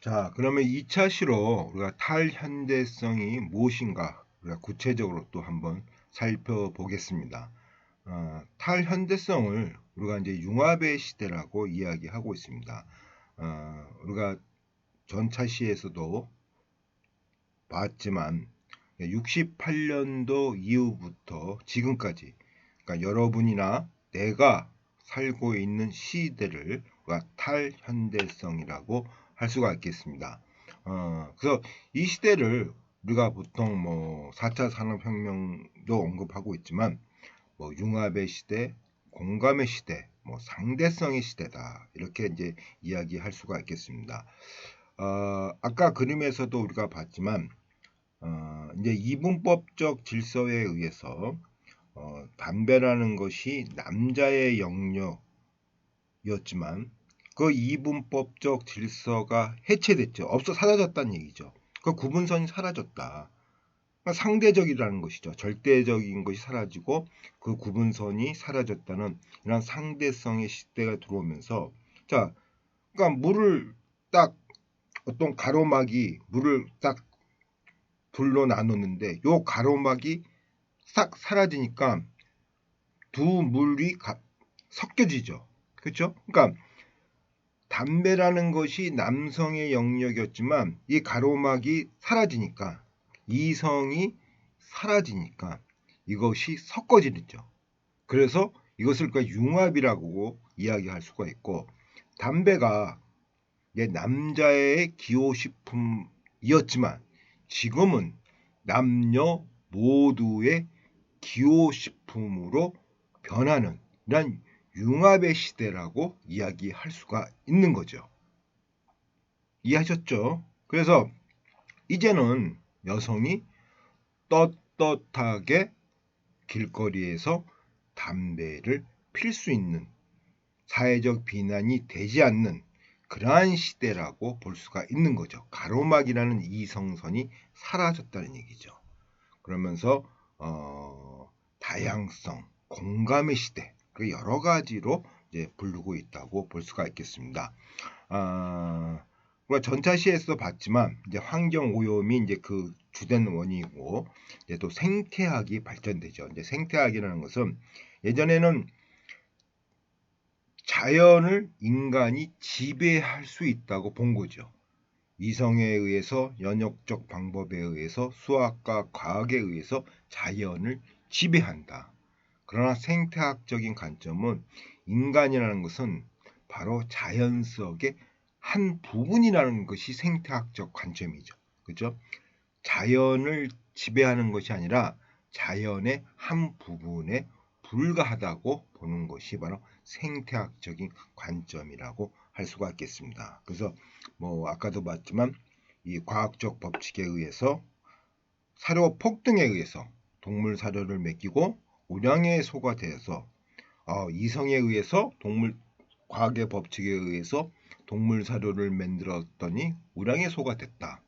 자, 그러면 2차 시로 우리가 탈현대성이 무엇인가 우리가 구체적으로 또 한번 살펴보겠습니다. 탈현대성을 우리가 이제 융합의 시대라고 이야기하고 있습니다. 우리가 전차 시에서도 봤지만 68년도 이후부터 지금까지 그러니까 여러분이나 내가 살고 있는 시대를 우리가 탈현대성이라고 할 수가 있겠습니다. 그래서 이 시대를 우리가 보통 뭐 4차 산업혁명도 언급하고 있지만 뭐 융합의 시대, 공감의 시대, 뭐 상대성의 시대다 이렇게 이제 이야기할 수가 있겠습니다. 아까 그림에서도 우리가 봤지만 이제 이분법적 질서에 의해서 담배라는 것이 남자의 영역이었지만 그 이분법적 질서가 해체됐죠. 없어 사라졌다는 얘기죠. 그 구분선이 사라졌다. 그러니까 상대적이라는 것이죠. 절대적인 것이 사라지고 그 구분선이 사라졌다는 이런 상대성의 시대가 들어오면서 자, 그러니까 물을 딱 어떤 가로막이 물을 딱 둘로 나눴는데 요 가로막이 싹 사라지니까 두 물이 섞여지죠. 그렇죠? 그러니까 담배라는 것이 남성의 영역이었지만 이 가로막이 사라지니까 이성이 사라지니까 이것이 섞어지죠. 그래서 이것을 융합이라고 이야기할 수가 있고 담배가 남자의 기호식품이었지만 지금은 남녀 모두의 기호식품으로 변하는 이런 융합의 시대라고 이야기할 수가 있는 거죠. 이해하셨죠? 그래서 이제는 여성이 떳떳하게 길거리에서 담배를 필 수 있는 사회적 비난이 되지 않는 그러한 시대라고 볼 수가 있는 거죠. 가로막이라는 이성선이 사라졌다는 얘기죠. 그러면서 다양성, 공감의 시대, 그 여러 가지로 이제 부르고 있다고 볼 수가 있겠습니다. 우리가 전차시에서도 봤지만 이제 환경 오염이 이제 그 주된 원인이고 이제 또 생태학이 발전되죠. 이제 생태학이라는 것은 예전에는 자연을 인간이 지배할 수 있다고 본 거죠. 이성에 의해서 연역적 방법에 의해서 수학과 과학에 의해서 자연을 지배한다. 그러나 생태학적인 관점은 인간이라는 것은 바로 자연 속의 한 부분이라는 것이 생태학적 관점이죠. 그렇죠? 자연을 지배하는 것이 아니라 자연의 한 부분에 불과하다고 보는 것이 바로 생태학적인 관점이라고 할 수가 있겠습니다. 그래서 뭐 아까도 봤지만 이 과학적 법칙에 의해서 사료 폭등에 의해서 동물 사료를 먹이고 우량의 소가 되어서 이성에 의해서 동물 과학의 법칙에 의해서 동물 사료를 만들었더니 우량의 소가 됐다.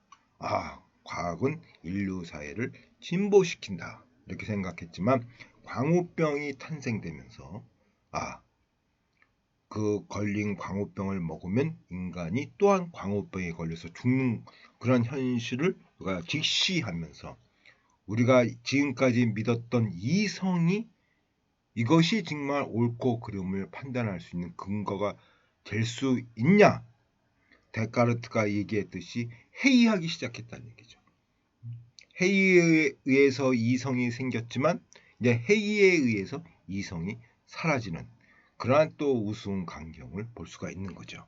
과학은 인류 사회를 진보시킨다. 이렇게 생각했지만 광우병이 탄생되면서 그 걸린 광우병을 먹으면 인간이 또한 광우병에 걸려서 죽는 그런 현실을 우리가 직시하면서 우리가 지금까지 믿었던 이성이 이것이 정말 옳고 그름을 판단할 수 있는 근거가 될 수 있냐? 데카르트가 얘기했듯이 회의하기 시작했다는 얘기죠. 회의에 의해서 이성이 생겼지만 이제 회의에 의해서 이성이 사라지는 그러한 또 우스운 광경을 볼 수가 있는 거죠.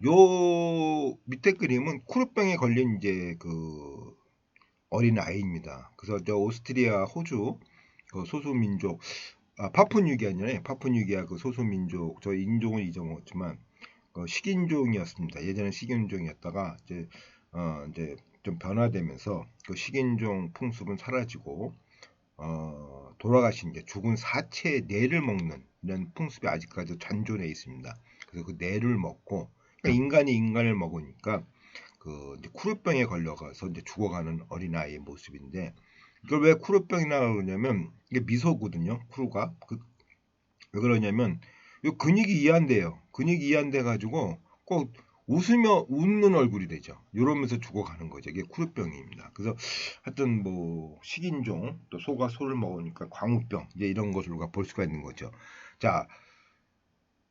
요 밑에 그림은 쿠르병에 걸린 이제 그 어린 아이입니다. 그래서 저 오스트리아, 호주 그 소수민족 파푸뉴기아니에요. 파푸뉴기아 그 소수민족 저 인종은 잊어먹었지만 그 식인종이었습니다. 예전에 식인종이었다가 이제 좀 변화되면서 그 식인종 풍습은 사라지고 돌아가신 이제 죽은 사체의 뇌를 먹는 이런 풍습이 아직까지 잔존해 있습니다. 그래서 그 뇌를 먹고 그러니까 인간이 인간을 먹으니까 그 이제 쿠르병에 걸려가서 이제 죽어가는 어린아이의 모습인데 이걸 왜 쿠르병이라고 그러냐면 이게 미소거든요. 쿠르가 왜 그러냐면 이 근육이 이완돼요. 근육이 이완돼 가지고 꼭 웃으며 웃는 얼굴이 되죠. 이러면서 죽어가는 거죠. 이게 쿠르병입니다. 그래서 하여튼 뭐 식인종 또 소가 소를 먹으니까 광우병 이제 이런 것을 우리가 볼 수가 있는 거죠. 자,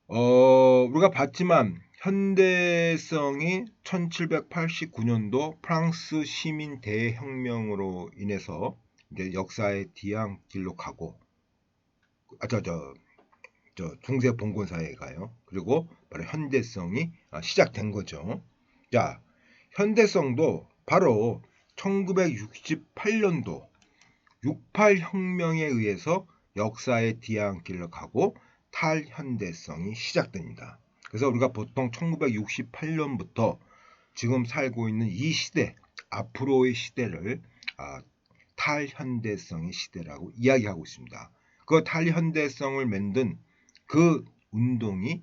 우리가 봤지만 현대성이 1789년도 프랑스 시민 대혁명으로 인해서 이제 역사의 뒤안길로 가고 중세 봉건 사회가요. 그리고 바로 현대성이 시작된 거죠. 자, 현대성도 바로 1968년도 68 혁명에 의해서 역사의 뒤안길로 가고 탈현대성이 시작됩니다. 그래서 우리가 보통 1968년부터 지금 살고 있는 이 시대, 앞으로의 시대를 탈현대성의 시대라고 이야기하고 있습니다. 그 탈현대성을 만든 그 운동이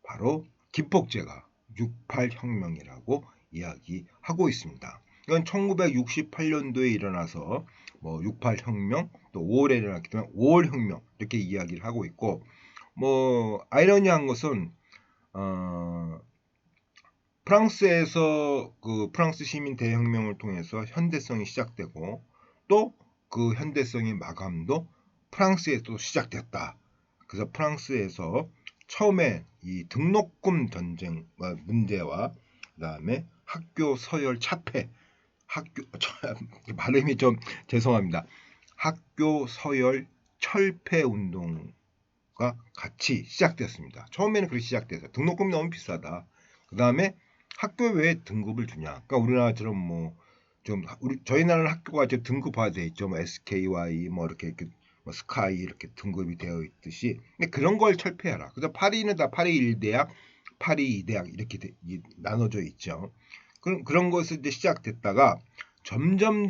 바로 김폭재가 68 혁명이라고 이야기하고 있습니다. 이건 1968년도에 일어나서 뭐 68 혁명 또 5월에 일어났기 때문에 5월 혁명 이렇게 이야기를 하고 있고 뭐 아이러니한 것은 프랑스에서 그 프랑스 시민 대혁명을 통해서 현대성이 시작되고 또 그 현대성의 마감도 프랑스에서 시작됐다. 그래서 프랑스에서 처음에 이 등록금 전쟁 문제와 그다음에 학교 서열 차폐 발음이 좀 죄송합니다. 학교 서열 철폐 운동과 같이 시작되었습니다. 처음에는 그렇게 시작돼서 등록금이 너무 비싸다. 그다음에 학교 왜 등급을 주냐? 그러니까 우리나라처럼 뭐 좀 저희 나라는 학교가 좀 등급화돼 있죠. 뭐 SKY 뭐 이렇게 뭐 스카이 이렇게 등급이 되어 있듯이 근데 그런 걸 철폐하라. 그래서 파리는 다 파리 1대학, 파리 2대학 이렇게 나눠져 있죠. 그런 것을 이제 시작됐다가 점점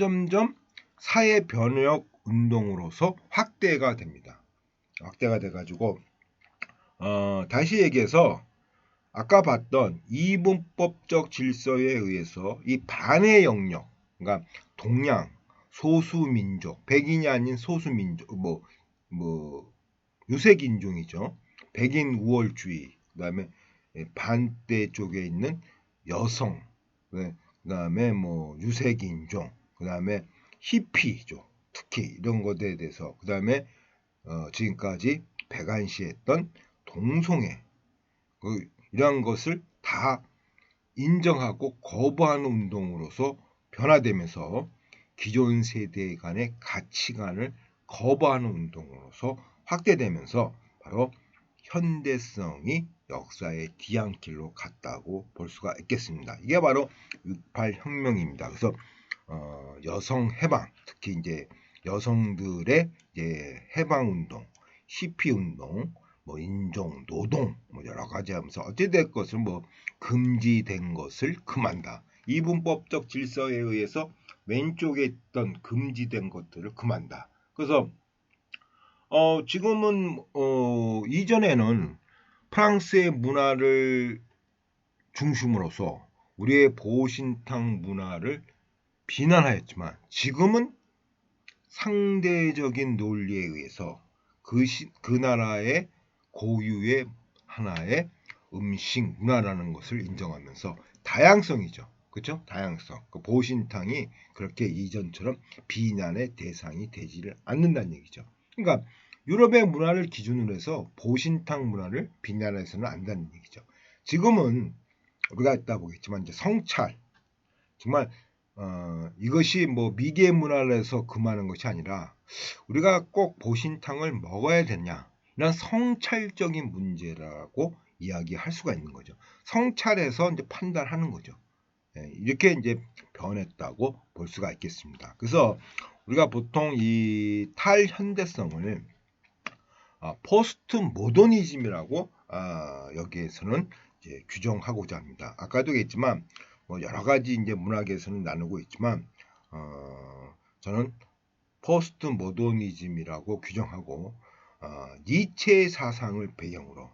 사회 변혁 운동으로서 확대가 됩니다. 확대가 돼가지고 다시 얘기해서 아까 봤던 이분법적 질서에 의해서 이 반의 영역, 그러니까 동양, 소수민족, 백인이 아닌 소수민족, 뭐 유색인종이죠. 백인 우월주의, 그다음에 반대 쪽에 있는 여성, 그다음에 뭐 유색인종, 그다음에 히피죠. 특히 이런 것에 대해서 그다음에 지금까지 백안시했던 동성애 이러한 것을 다 인정하고 거부하는 운동으로서 변화되면서 기존 세대 간의 가치관을 거부하는 운동으로서 확대되면서 바로 현대성이 역사의 뒤안길로 갔다고 볼 수가 있겠습니다. 이게 바로 68 혁명입니다. 그래서 여성 해방, 특히 이제 여성들의 이제 해방 운동, 히피 운동, 뭐 인종, 노동, 뭐 여러 가지 하면서 어찌될 것을 뭐 금지된 것을 금한다. 이분법적 질서에 의해서 왼쪽에 있던 금지된 것들을 금한다. 그래서 지금은 이전에는 프랑스의 문화를 중심으로서 우리의 보신탕 문화를 비난하였지만 지금은 상대적인 논리에 의해서 그 나라의 고유의 하나의 음식 문화라는 것을 인정하면서 다양성이죠. 그렇죠? 다양성. 그 보신탕이 그렇게 이전처럼 비난의 대상이 되지를 않는다는 얘기죠. 그러니까 유럽의 문화를 기준으로 해서 보신탕 문화를 비난해서는 안 된다는 얘기죠. 지금은 우리가 이따 보겠지만 이제 성찰 정말 이것이 뭐 미개 문화를 해서 금하는 것이 아니라 우리가 꼭 보신탕을 먹어야 되냐 이런 성찰적인 문제라고 이야기할 수가 있는 거죠. 성찰해서 이제 판단하는 거죠. 이렇게 이제 변했다고 볼 수가 있겠습니다. 그래서 우리가 보통 이 탈현대성을 포스트 모더니즘이라고 여기에서는 이제 규정하고자 합니다. 아까도 얘기했지만 뭐 여러 가지 이제 문학에서는 나누고 있지만 저는 포스트 모더니즘이라고 규정하고 니체의 사상을 배경으로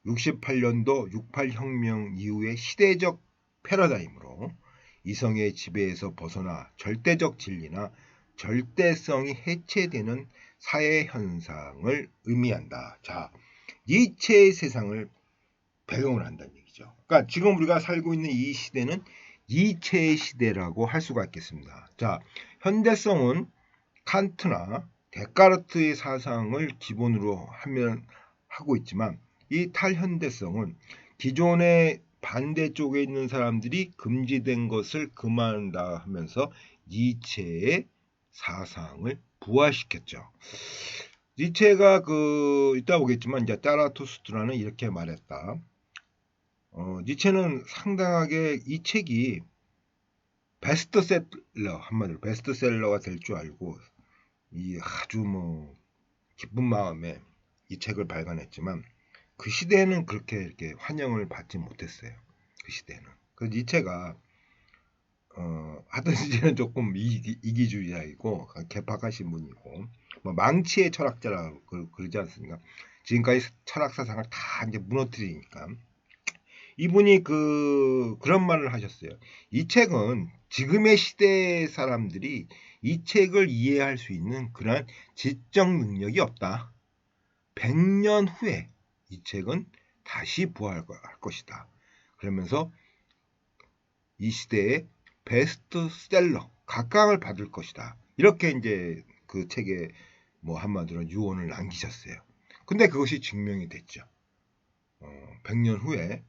68년도 68 혁명 이후의 시대적 패러다임으로 이성의 지배에서 벗어나 절대적 진리나 절대성이 해체되는 사회 현상을 의미한다. 자, 니체의 세상을 배경으로 한다는 얘기죠. 얘기죠. 그러니까 지금 우리가 살고 있는 이 시대는 이체의 시대라고 할 수가 있겠습니다. 자, 현대성은 칸트나 데카르트의 사상을 기본으로 하고 있지만 이 탈현대성은 기존의 반대쪽에 있는 사람들이 금지된 것을 금한다 하면서 니체의 사상을 부활시켰죠. 니체가 이따 보겠지만 이제 자라투스트라는 이렇게 말했다. 니체는 상당하게 이 책이 베스트셀러, 한마디로 베스트셀러가 될 줄 알고 이 아주 뭐 기쁜 마음에 이 책을 발간했지만 그 시대에는 그렇게 이렇게 환영을 받지 못했어요. 그 시대는. 그래서 니체가 하던 시절은 조금 이기주의자이고 개팍하신 분이고 뭐 망치의 철학자라고 그러지 않습니까? 지금까지 철학 사상을 다 이제 무너뜨리니까 이분이 그런 말을 하셨어요. 이 책은 지금의 시대 사람들이 이 책을 이해할 수 있는 그런 지적 능력이 없다. 100년 후에 이 책은 다시 부활할 것이다. 그러면서 이 시대의 베스트셀러, 각광을 받을 것이다. 이렇게 이제 그 책에 뭐 한마디로 유언을 남기셨어요. 근데 그것이 증명이 됐죠. 100년 후에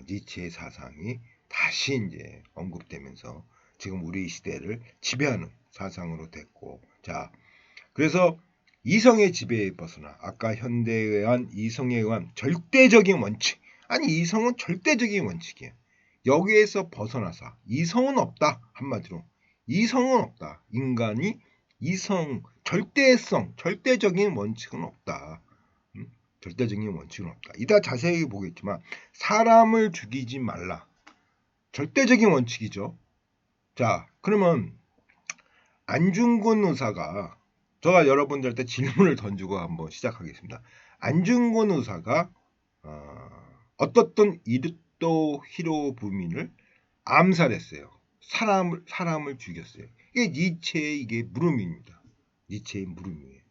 니체의 사상이 다시 이제 언급되면서 지금 우리 시대를 지배하는 사상으로 됐고, 자, 그래서 이성의 지배에 벗어나 아까 현대에 의한 이성에 의한 절대적인 원칙, 아니 이성은 절대적인 원칙이에요. 여기에서 벗어나서 이성은 없다. 한마디로 이성은 없다. 인간이 이성, 절대성, 절대적인 원칙은 없다. 절대적인 원칙은 없다. 이따 자세히 보겠지만 사람을 죽이지 말라. 절대적인 원칙이죠. 자, 그러면 안중근 의사가 제가 여러분들한테 질문을 던지고 한번 시작하겠습니다. 안중근 의사가 어떻던 이토 히로부미를 암살했어요. 사람을 죽였어요. 이게 니체의 이게 물음입니다. 니체의 물음이에요.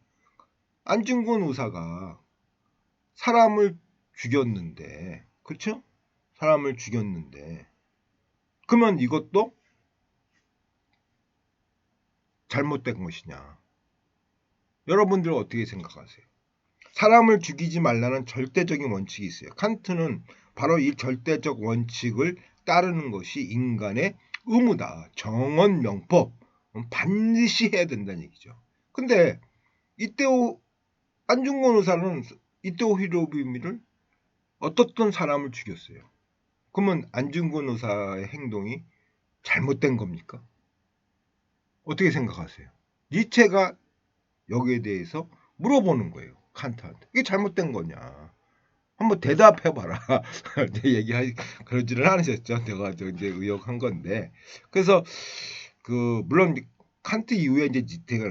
안중근 의사가 사람을 죽였는데, 그렇죠? 사람을 죽였는데, 그러면 이것도 잘못된 것이냐? 여러분들 어떻게 생각하세요? 사람을 죽이지 말라는 절대적인 원칙이 있어요. 칸트는 바로 이 절대적 원칙을 따르는 것이 인간의 의무다. 정언 명법. 반드시 해야 된다는 얘기죠. 근데 이때오 안중근 의사는 이토 히로부미를 어떻던 사람을 죽였어요. 그러면 안중근 의사의 행동이 잘못된 겁니까? 어떻게 생각하세요? 니체가 여기에 대해서 물어보는 거예요. 칸트한테. 이게 잘못된 거냐? 한번 대답해봐라. 그러지는 않으셨죠. 제가 이제 의역한 건데. 그래서 물론 칸트 이후에 이제 니체가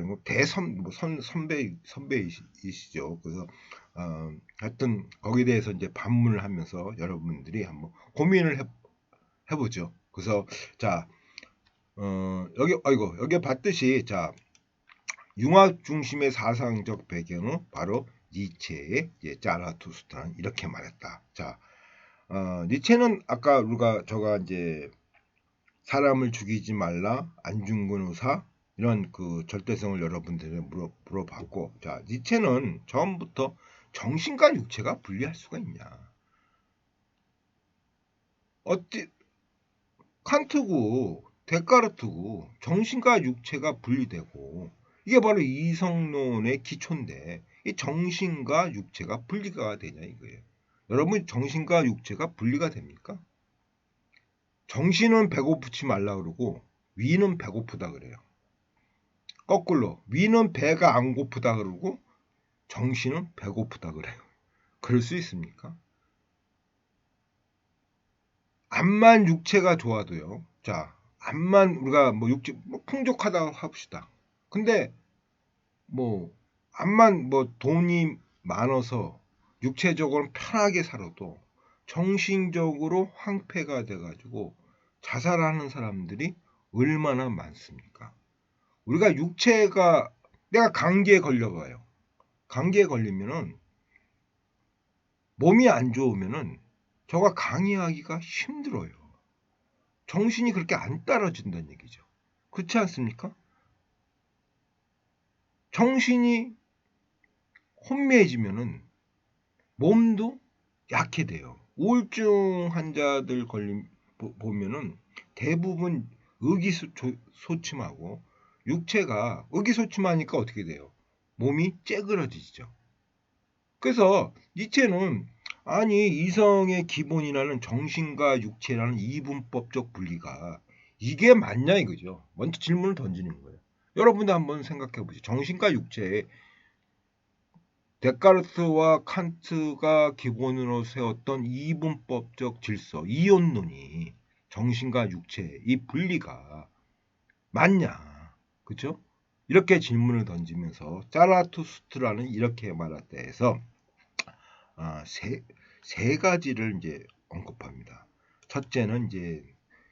선배이시죠. 그래서 하여튼 거기에 대해서 이제 반문을 하면서 여러분들이 한번 고민을 해보죠. 그래서 자 여기 봤듯이 자 융합 중심의 사상적 배경은 바로 니체의 자라투스트라는 이렇게 말했다. 자 니체는 아까 저가 이제 사람을 죽이지 말라, 안중근 의사 이런 절대성을 여러분들에게 물어봤고, 자 니체는 처음부터 정신과 육체가 분리할 수가 있냐? 칸트고 데카르트고 정신과 육체가 분리되고 이게 바로 이성론의 기초인데 이 정신과 육체가 분리가 되냐 이거예요. 여러분 정신과 육체가 분리가 됩니까? 정신은 배고프지 말라 그러고 위는 배고프다 그래요. 거꾸로 위는 배가 안 고프다 그러고 정신은 배고프다 그래요. 그럴 수 있습니까? 암만 육체가 좋아도요. 자, 암만 우리가 육체 풍족하다고 합시다. 근데 암만 돈이 많아서 육체적으로 편하게 살아도 정신적으로 황폐가 돼가지고 자살하는 사람들이 얼마나 많습니까? 우리가 내가 감기에 걸려봐요. 감기에 걸리면은 몸이 안 좋으면은 저가 강의하기가 힘들어요. 정신이 그렇게 안 따라준다는 얘기죠. 그렇지 않습니까? 정신이 혼미해지면은 몸도 약해돼요. 우울증 환자들 보면은 대부분 의기소침하고 육체가 의기소침하니까 어떻게 돼요? 몸이 째그러지죠. 그래서 니체는 아니 이성의 기본이라는 정신과 육체라는 이분법적 분리가 이게 맞냐 이거죠. 먼저 질문을 던지는 거예요. 여러분도 한번 생각해 보세요. 정신과 육체에 데카르트와 칸트가 기본으로 세웠던 이분법적 질서, 이원론이 정신과 육체 이 분리가 맞냐, 그렇죠? 이렇게 질문을 던지면서 자라투스트라는 이렇게 말했다 해서 세 가지를 이제 언급합니다. 첫째는 이제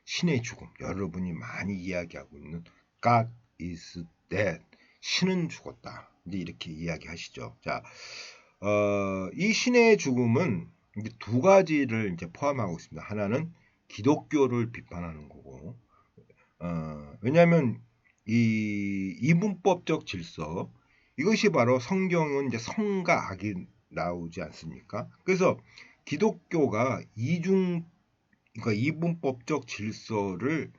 신의 죽음, 여러분이 많이 이야기하고 있는 God is dead, 신은 죽었다. 이제 이렇게 이야기하시죠. 자, 이 신의 죽음은 이제 두 가지를 이제 포함하고 있습니다. 하나는 기독교를 비판하는 거고, 왜냐하면 이 이분법적 질서 이것이 바로 성경은 이제 성과 악이 나오지 않습니까? 그래서 기독교가 그러니까 이분법적 질서를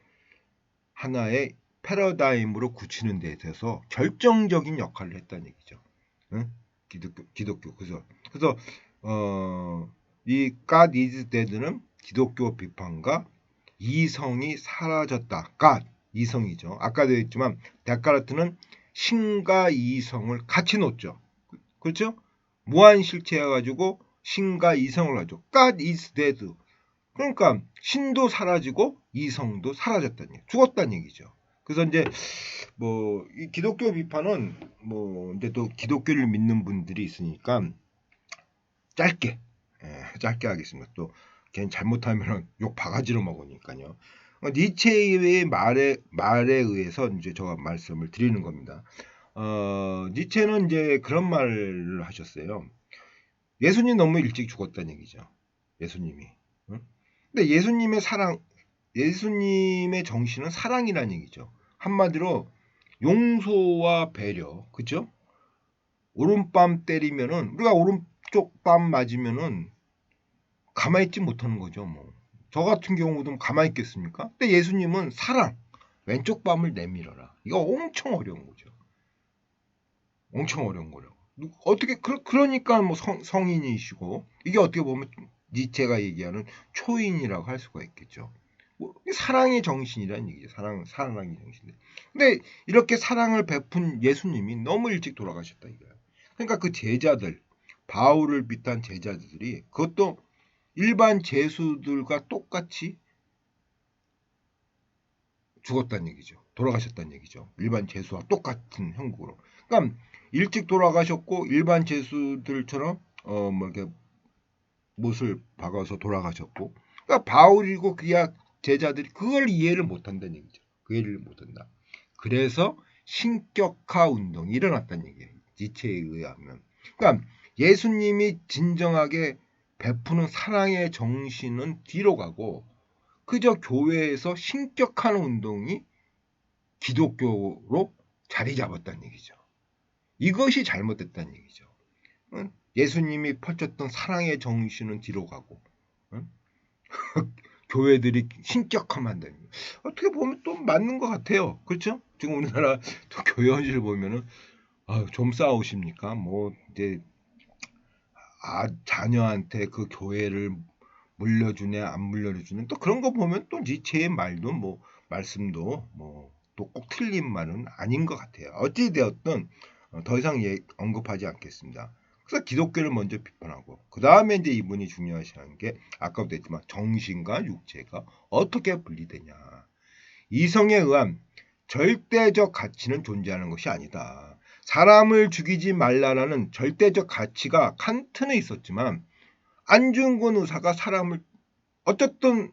하나의 패러다임으로 굳히는 데 있어서 결정적인 역할을 했다는 얘기죠. 응? 기독교. 그래서 이 God is dead는 기독교 비판과 이성이 사라졌다. God 이성이죠. 아까도 했지만 데카르트는 신과 이성을 같이 놓죠. 그렇죠? 무한실체여가지고 신과 이성을 하죠. God is dead. 그러니까 신도 사라지고 이성도 사라졌다는 얘기, 죽었다는 얘기죠. 그래서 이제 뭐 이 기독교 비판은 뭐 이제 또 기독교를 믿는 분들이 있으니까 짧게 하겠습니다. 또 걔는 잘못하면 욕 바가지로 먹으니까요. 니체의 말에 의해서 이제 제가 말씀을 드리는 겁니다. 니체는 이제 그런 말을 하셨어요. 예수님 너무 일찍 죽었다는 얘기죠. 예수님이. 응? 근데 예수님의 정신은 사랑이라는 얘기죠. 한마디로 용서와 배려, 그죠? 오른밤 때리면은 우리가 오른쪽 밤 맞으면은 가만히 있지 못하는 거죠. 뭐 저 같은 경우도 가만히 있겠습니까? 근데 예수님은 사랑, 왼쪽 밤을 내밀어라. 이거 엄청 어려운 거죠. 엄청 어려운 거라고. 어떻게 그러니까 뭐 성인이시고 이게 어떻게 보면 니체가 얘기하는 초인이라고 할 수가 있겠죠. 뭐 사랑의 정신이라는 얘기죠. 사랑의 정신. 근데 이렇게 사랑을 베푼 예수님이 너무 일찍 돌아가셨다 이거예요. 그러니까 그 제자들, 바울을 비롯한 제자들이 그것도 일반 죄수들과 똑같이 죽었다는 얘기죠. 돌아가셨다는 얘기죠. 일반 죄수와 똑같은 형국으로. 그러니까 일찍 돌아가셨고 일반 죄수들처럼 뭐 이렇게 못을 박아서 돌아가셨고, 그러니까 바울이고 그야 제자들이 그걸 이해를 못한다는 얘기죠. 그 이해를 못한다. 그래서 신격화 운동이 일어났다는 얘기예요. 니체에 의하면. 그러니까 예수님이 진정하게 베푸는 사랑의 정신은 뒤로 가고 그저 교회에서 신격화하는 운동이 기독교로 자리 잡았다는 얘기죠. 이것이 잘못됐다는 얘기죠. 예수님이 펼쳤던 사랑의 정신은 뒤로 가고 교회들이 신격화만 되는, 어떻게 보면 또 맞는 것 같아요. 그렇죠? 지금 우리나라 또 교회 현실을 보면은 좀 싸우십니까? 뭐 이제 자녀한테 그 교회를 물려주네 안 물려주네, 또 그런 거 보면 또 니체의 말도 뭐 말씀도 뭐 또 꼭 틀린 말은 아닌 것 같아요. 어찌 되었든 더 이상 언급하지 않겠습니다. 그래서 기독교를 먼저 비판하고 그 다음에 이제 이분이 중요하시는 게 아까도 했지만 정신과 육체가 어떻게 분리되냐. 이성에 의한 절대적 가치는 존재하는 것이 아니다. 사람을 죽이지 말라라는 절대적 가치가 칸트는 있었지만 안중근 의사가 사람을 어쨌든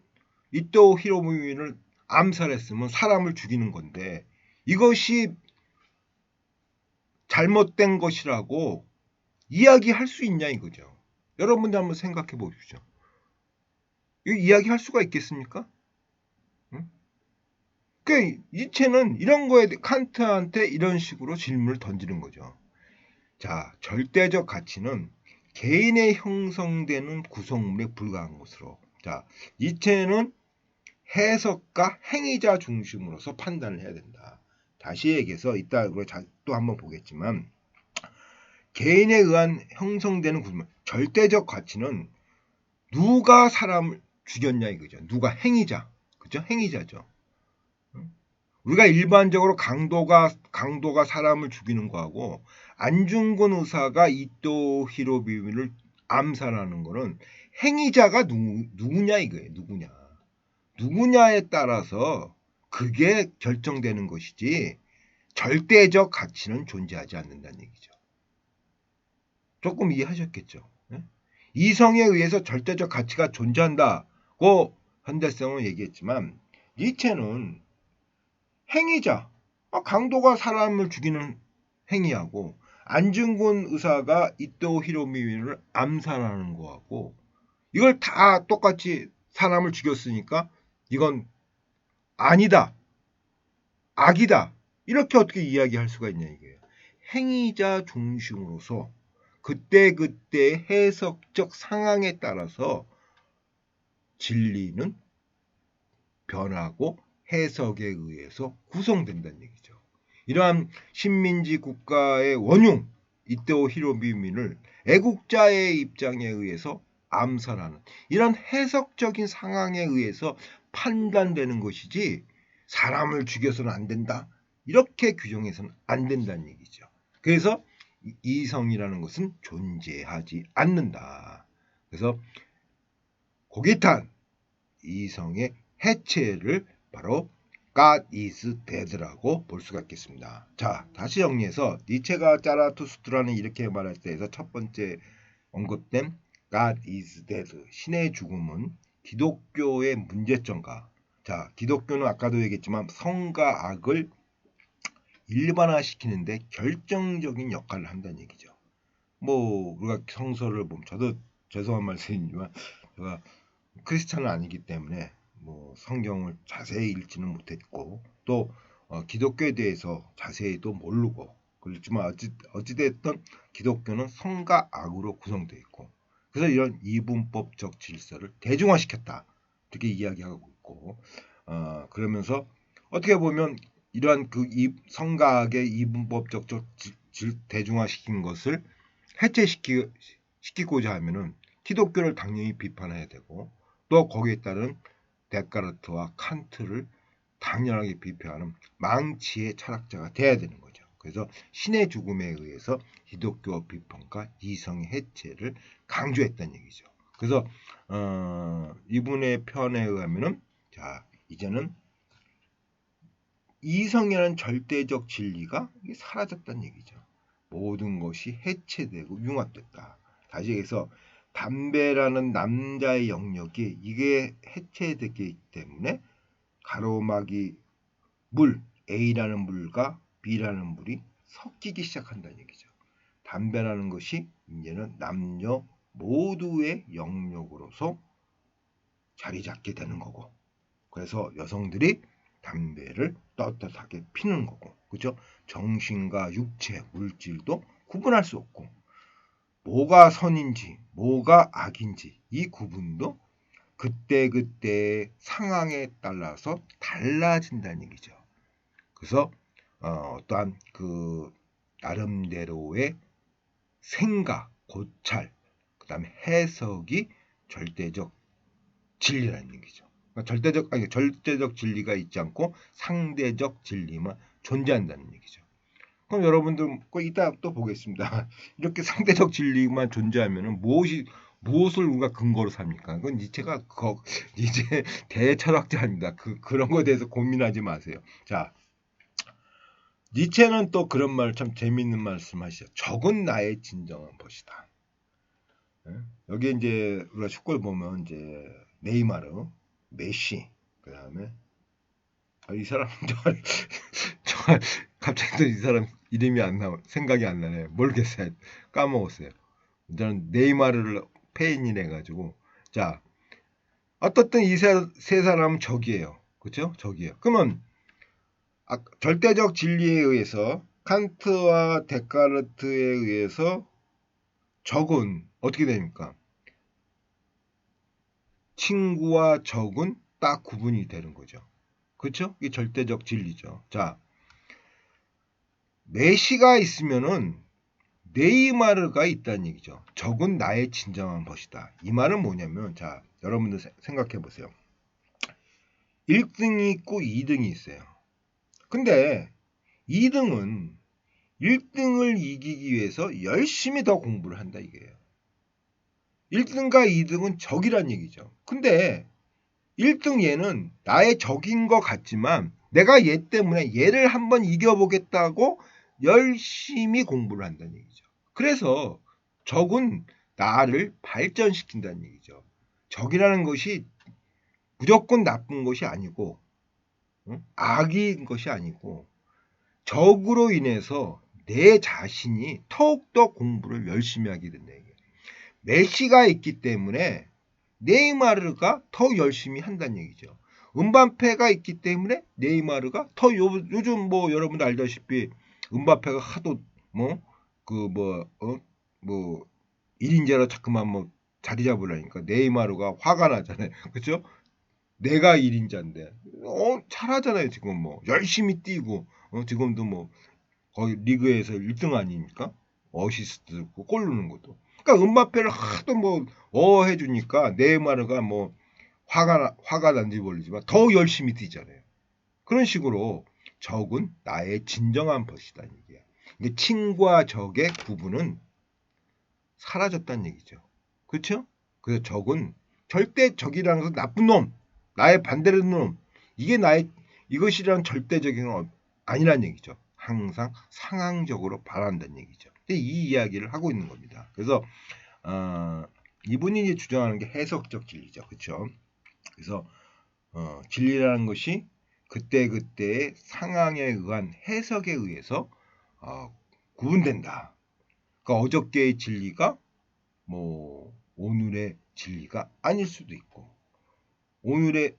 이토 히로부미를 암살했으면 사람을 죽이는 건데 이것이 잘못된 것이라고 이야기할 수 있냐 이거죠. 여러분들 한번 생각해 보십시오. 이거 이야기할 수가 있겠습니까? 응? 그러니까 니체는 이런 거에 칸트한테 이런 식으로 질문을 던지는 거죠. 자, 절대적 가치는 개인의 형성되는 구성물에 불과한 것으로. 자, 니체는 해석과 행위자 중심으로서 판단을 해야 된다. 다시 얘기해서 이따 또 한번 보겠지만 개인에 의한 형성되는 구성물, 절대적 가치는 누가 사람을 죽였냐 이거죠. 누가 행위자, 그죠? 행위자죠. 우리가 일반적으로 강도가 사람을 죽이는 거하고 안중근 의사가 이토 히로부미를 암살하는 거는 행위자가 누구냐 이거예요. 누구냐에 따라서 그게 결정되는 것이지 절대적 가치는 존재하지 않는다는 얘기죠. 조금 이해하셨겠죠? 네? 이성에 의해서 절대적 가치가 존재한다고 현대성은 얘기했지만 니체는 행위자, 강도가 사람을 죽이는 행위하고 안중근 의사가 이토 히로부미를 암살하는 거하고 이걸 다 똑같이 사람을 죽였으니까 이건 아니다, 악이다 이렇게 어떻게 이야기할 수가 있냐 이게요. 행위자 중심으로서 그때그때 해석적 상황에 따라서 진리는 변하고 해석에 의해서 구성된다는 얘기죠. 이러한 식민지 국가의 원흉 이토 히로부미를 애국자의 입장에 의해서 암살하는 이런 해석적인 상황에 의해서 판단되는 것이지 사람을 죽여서는 안 된다. 이렇게 규정해서는 안 된다는 얘기죠. 그래서 이성이라는 것은 존재하지 않는다. 그래서 고기탄 이성의 해체를 바로 God is dead라고 볼 수가 있겠습니다. 자, 다시 정리해서 니체가 자라투스트라는 이렇게 말할 때에서 첫 번째 언급된 God is dead, 신의 죽음은 기독교의 문제점과 자, 기독교는 아까도 얘기했지만 성과 악을 일반화시키는데 결정적인 역할을 한다는 얘기죠. 뭐 우리가 성서를 보면 저도 죄송한 말씀이지만 제가 크리스찬은 아니기 때문에 뭐 성경을 자세히 읽지는 못했고 또 기독교에 대해서 자세히도 모르고 그렇지만 어찌됐든 기독교는 성과 악으로 구성되어 있고 그래서 이런 이분법적 질서를 대중화시켰다 이렇게 이야기하고 있고 그러면서 어떻게 보면 이러한 그 성가악의 이분법적 대중화시킨 것을 해체시키고자 하면은 기독교를 당연히 비판해야 되고 또 거기에 따른 데카르트와 칸트를 당연하게 비판하는 망치의 철학자가 돼야 되는 거죠. 그래서 신의 죽음에 의해서 기독교 비판과 이성의 해체를 강조했다는 얘기죠. 그래서 이분의 편에 의하면은 자 이제는 이성이라는 절대적 진리가 사라졌다는 얘기죠. 모든 것이 해체되고 융합됐다. 다시 얘기해서 담배라는 남자의 영역이 이게 해체되기 때문에 가로막이 물 A라는 물과 B라는 물이 섞이기 시작한다는 얘기죠. 담배라는 것이 이제는 남녀 모두의 영역으로서 자리 잡게 되는 거고 그래서 여성들이 담배를 떳떳하게 피는 거고 그죠? 정신과 육체, 물질도 구분할 수 없고 뭐가 선인지 뭐가 악인지 이 구분도 그때그때 상황에 따라서 달라진다는 얘기죠. 그래서 어떠한 그 나름대로의 생각, 고찰, 그 다음에 해석이 절대적 진리라는 얘기죠. 그러니까 절대적 진리가 있지 않고 상대적 진리만 존재한다는 얘기죠. 그럼 여러분들 이따 또 보겠습니다. 이렇게 상대적 진리만 존재하면은 무엇을 우리가 근거로 삽니까? 그건 니체가 니체 대철학자입니다. 그런 거에 대해서 고민하지 마세요. 자, 니체는 또 그런 말 참 재미있는 말씀하시죠. 적은 나의 진정한 것이다. 여기 이제 우리가 축구를 보면 이제 네이마르, 메시, 그 다음에 이 사람 정말 갑자기 또 이 사람 이름이 생각이 안 나네요. 모르겠어요. 까먹었어요. 저는 네이마르를 페인이래 가지고 자 어떻든 이 세 사람은 적이에요. 그렇죠? 적이에요. 그러면 절대적 진리에 의해서 칸트와 데카르트에 의해서 적은 어떻게 됩니까? 친구와 적은 딱 구분이 되는 거죠. 그렇죠? 이게 절대적 진리죠. 자, 메시가 있으면은 네이마르가 있다는 얘기죠. 적은 나의 진정한 것이다. 이 말은 뭐냐면, 자, 여러분들 생각해 보세요. 1등이 있고 2등이 있어요. 근데 2등은 1등을 이기기 위해서 열심히 더 공부를 한다 이게요. 1등과 2등은 적이란 얘기죠. 근데 1등 얘는 나의 적인 것 같지만 내가 얘 때문에 얘를 한번 이겨보겠다고 열심히 공부를 한다는 얘기죠. 그래서 적은 나를 발전시킨다는 얘기죠. 적이라는 것이 무조건 나쁜 것이 아니고 악인 것이 아니고 적으로 인해서 내 자신이 더욱더 공부를 열심히 하게 된다. 메시가 있기 때문에 네이마르가 더 열심히 한다는 얘기죠. 은바페가 있기 때문에 네이마르가 더 요즘 뭐 여러분들 알다시피 은바페가 하도 뭐 1인제로 자꾸만 뭐 자리 잡으려니까 네이마르가 화가 나잖아요. 그렇죠? 내가 1인자인데 잘하잖아요. 지금 뭐 열심히 뛰고 지금도 뭐 거의 리그에서 1등 아닙니까? 어시스트 골 넣는 것도. 그러니까 은바페를 하도 뭐 해주니까 네이마르가 뭐 화가 난지 모르지만 더 열심히 뛰잖아요. 그런 식으로 적은 나의 진정한 벗이다 이게. 이게 친구와 적의 구분은 사라졌다는 얘기죠. 그렇죠? 그래서 적은 절대 적이라는 것은 나쁜 놈, 나의 반대로 놈, 이게 나의 이것이란 절대적인 건 아니란 얘기죠. 항상 상황적으로 바란다는 얘기죠. 이 이야기를 하고 있는 겁니다. 그래서 이분이 이제 주장하는 게 해석적 진리죠. 그렇죠? 그래서 진리라는 것이 그때그때의 상황에 의한 해석에 의해서 구분된다. 그러니까 어저께의 진리가 뭐 오늘의 진리가 아닐 수도 있고 오늘의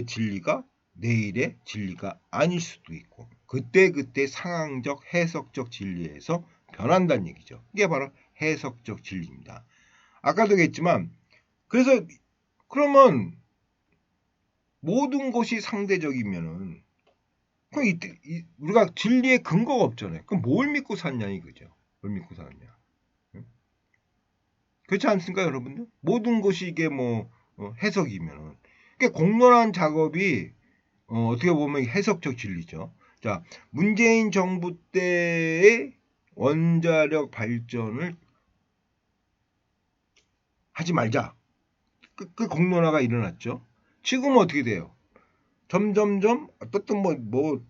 진리가 내일의 진리가 아닐 수도 있고 그때그때 상황적 해석적 진리에서 변한다는 얘기죠. 이게 바로 해석적 진리입니다. 아까도 얘기했지만 그래서 그러면 모든 것이 상대적이면은 그럼 우리가 진리의 근거가 없잖아요. 그럼 뭘 믿고 샀냐 이거죠. 뭘 믿고 사느냐. 응? 그렇지 않습니까, 여러분들? 모든 것이 이게 뭐 해석이면은 그러니까 공론한 작업이 어떻게 보면 해석적 진리죠. 자, 문재인 정부 때의 원자력 발전을 하지 말자. 그 공론화가 일어났죠. 지금은 어떻게 돼요? 점점점 어떻든 뭐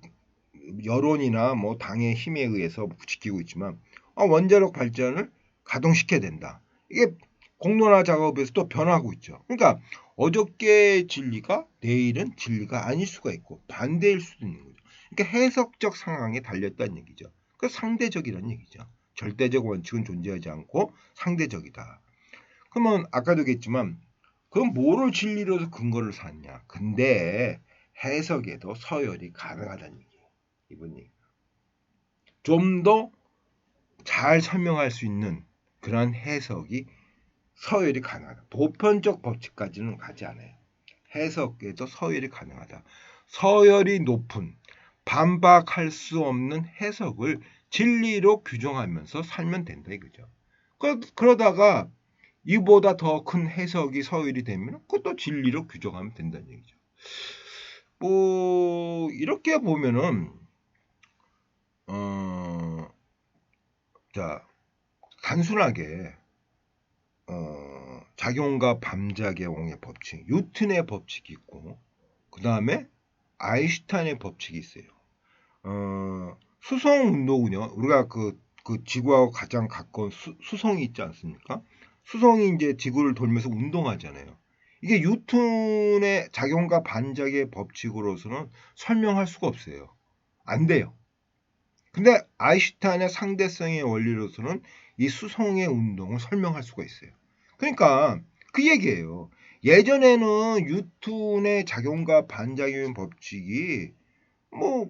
여론이나 뭐 당의 힘에 의해서 지키고 있지만 원자력 발전을 가동시켜야 된다. 이게 공론화 작업에서 또 변하고 있죠. 그러니까 어저께의 진리가 내일은 진리가 아닐 수가 있고 반대일 수도 있는 거죠. 그러니까 해석적 상황에 달렸다는 얘기죠. 그 상대적이라는 얘기죠. 절대적 원칙은 존재하지 않고 상대적이다. 그러면 아까도 얘기했지만 그럼 뭐를 진리로서 근거를 삼냐? 근데 해석에도 서열이 가능하다는 얘기예요. 이분이 좀 더 잘 설명할 수 있는 그런 해석이 서열이 가능하다. 보편적 법칙까지는 가지 않아요. 해석에도 서열이 가능하다. 서열이 높은 반박할 수 없는 해석을 진리로 규정하면서 살면 된다 이거죠. 그러다가 이보다 더 큰 해석이 서열이 되면 그것도 진리로 규정하면 된다는 얘기죠. 뭐 이렇게 보면은 자 단순하게 작용과 반작용의 법칙, 뉴턴의 법칙이 있고 그 다음에 아인슈타인의 법칙이 있어요. 수성 운동은요, 우리가 그 지구하고 가장 가까운 수성이 있지 않습니까? 수성이 이제 지구를 돌면서 운동하잖아요. 이게 뉴턴의 작용과 반작의 법칙으로서는 설명할 수가 없어요. 안 돼요. 근데 아인슈타인의 상대성의 원리로서는 이 수성의 운동을 설명할 수가 있어요. 그러니까 그 얘기예요. 예전에는 뉴턴의 작용과 반작용 법칙이 뭐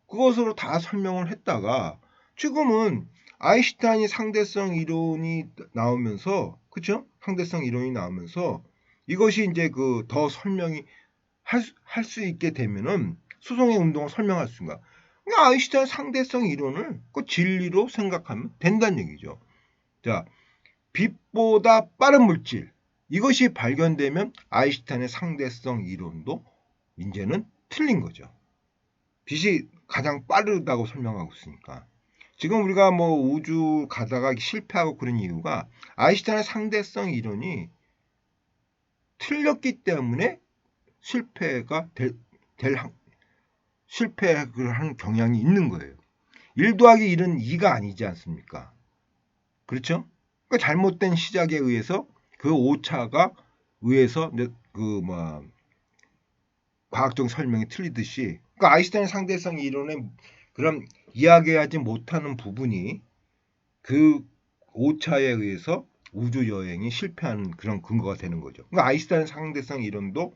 그것으로 다 설명을 했다가 지금은 아인슈타인이 상대성 이론이 나오면서 그쵸? 상대성 이론이 나오면서 이것이 이제 그 더 설명이 할 수 있게 되면은 수송의 운동을 설명할 수가. 그러니까 아인슈타인 상대성 이론을 그 진리로 생각하면 된다는 얘기죠. 자, 빛보다 빠른 물질 이것이 발견되면 아인슈타인의 상대성 이론도 이제는 틀린 거죠. 빛이 가장 빠르다고 설명하고 있으니까. 지금 우리가 뭐 우주 가다가 실패하고 그런 이유가 아인슈타인의 상대성 이론이 틀렸기 때문에 실패를 하는 경향이 있는 거예요. 1 더하기 1은 2가 아니지 않습니까? 그렇죠? 그러니까 잘못된 시작에 의해서 그 오차가 의해서 과학적 설명이 틀리듯이 그러니까 아인슈타인 상대성 이론의 그런 이야기하지 못하는 부분이 그 오차에 의해서 우주 여행이 실패하는 그런 근거가 되는 거죠. 그러니까 아인슈타인 상대성 이론도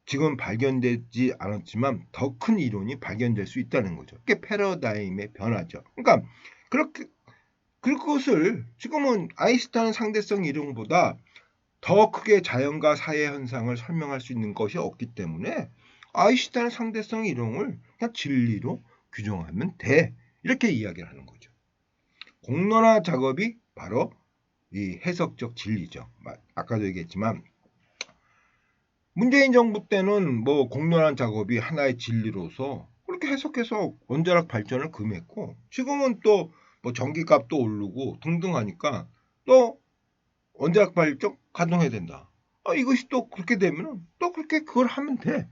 지금 발견되지 않았지만 더 큰 이론이 발견될 수 있다는 거죠. 그게 패러다임의 변화죠. 그러니까 그것을 지금은 아인슈타인 상대성 이론보다 더 크게 자연과 사회 현상을 설명할 수 있는 것이 없기 때문에 아인슈타인 상대성 이론을 그냥 진리로 규정하면 돼. 이렇게 이야기를 하는 거죠. 공론화 작업이 바로 이 해석적 진리죠. 아까도 얘기했지만 문재인 정부 때는 뭐 공론화 작업이 하나의 진리로서 그렇게 해석해서 원자력 발전을 금했고 지금은 또 뭐 전기값도 오르고 등등 하니까 또 원자력 발전 가동해야 된다. 이것이 또 그렇게 되면은 또 그렇게 그걸 하면 돼.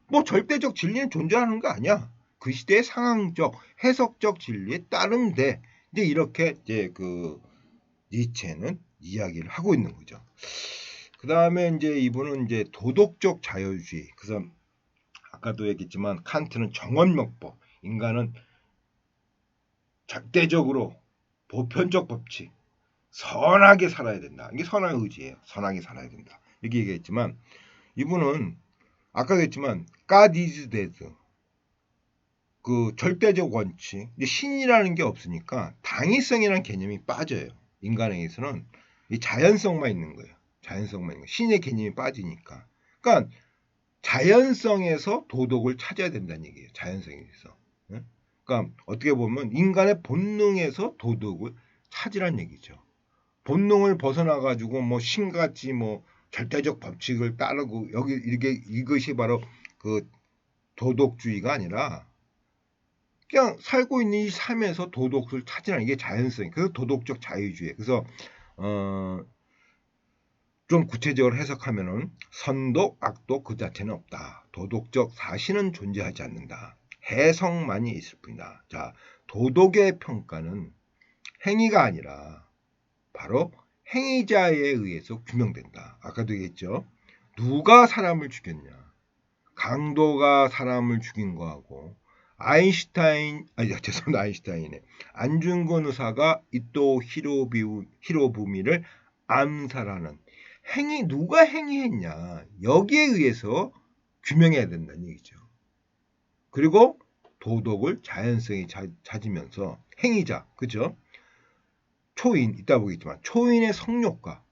뭐 절대적 진리는 존재하는 거 아니야. 그 시대의 상황적 해석적 진리에 따르면 돼. 이제 이렇게 이제 그 니체는 이야기를 하고 있는 거죠. 그 다음에 이제 이분은 이제 도덕적 자유주의. 그래서 아까도 얘기했지만 칸트는 정원명법. 인간은 절대적으로 보편적 법칙. 선하게 살아야 된다. 이게 선한 의지예요. 선하게 살아야 된다. 이렇게 얘기했지만 이분은 아까도 했지만 God is dead. 그 절대적 원칙. 신이라는 게 없으니까 당위성이라는 개념이 빠져요. 인간에게서는 이 자연성만 있는 거예요. 자연성만 있는 거예요. 신의 개념이 빠지니까. 그러니까 자연성에서 도덕을 찾아야 된다는 얘기예요. 자연성에서. 그러니까 어떻게 보면 인간의 본능에서 도덕을 찾으란 얘기죠. 본능을 벗어나 가지고 뭐 신같이 뭐 절대적 법칙을 따르고 여기 이것이 바로 그 도덕주의가 아니라 그냥 살고 있는 이 삶에서 도덕을 찾으라는 게 자연성. 그래서 도덕적 자유주의. 그래서 좀 구체적으로 해석하면은 선도 악도 그 자체는 없다. 도덕적 사실은 존재하지 않는다. 해석만이 있을 뿐이다. 자, 도덕의 평가는 행위가 아니라 바로 행위자에 의해서 규명된다. 아까도 얘기했죠. 누가 사람을 죽였냐. 강도가 사람을 죽인 거하고 죄송합니다. 아인슈타인의 안중근 의사가 이토 히로부미를 암살하는 행위 누가 행위했냐. 여기에 의해서 규명해야 된다는 얘기죠. 그리고 도덕을 자연성이 찾으면서 행위자, 그죠? 초인, 이따 보겠지만 초인의 성욕과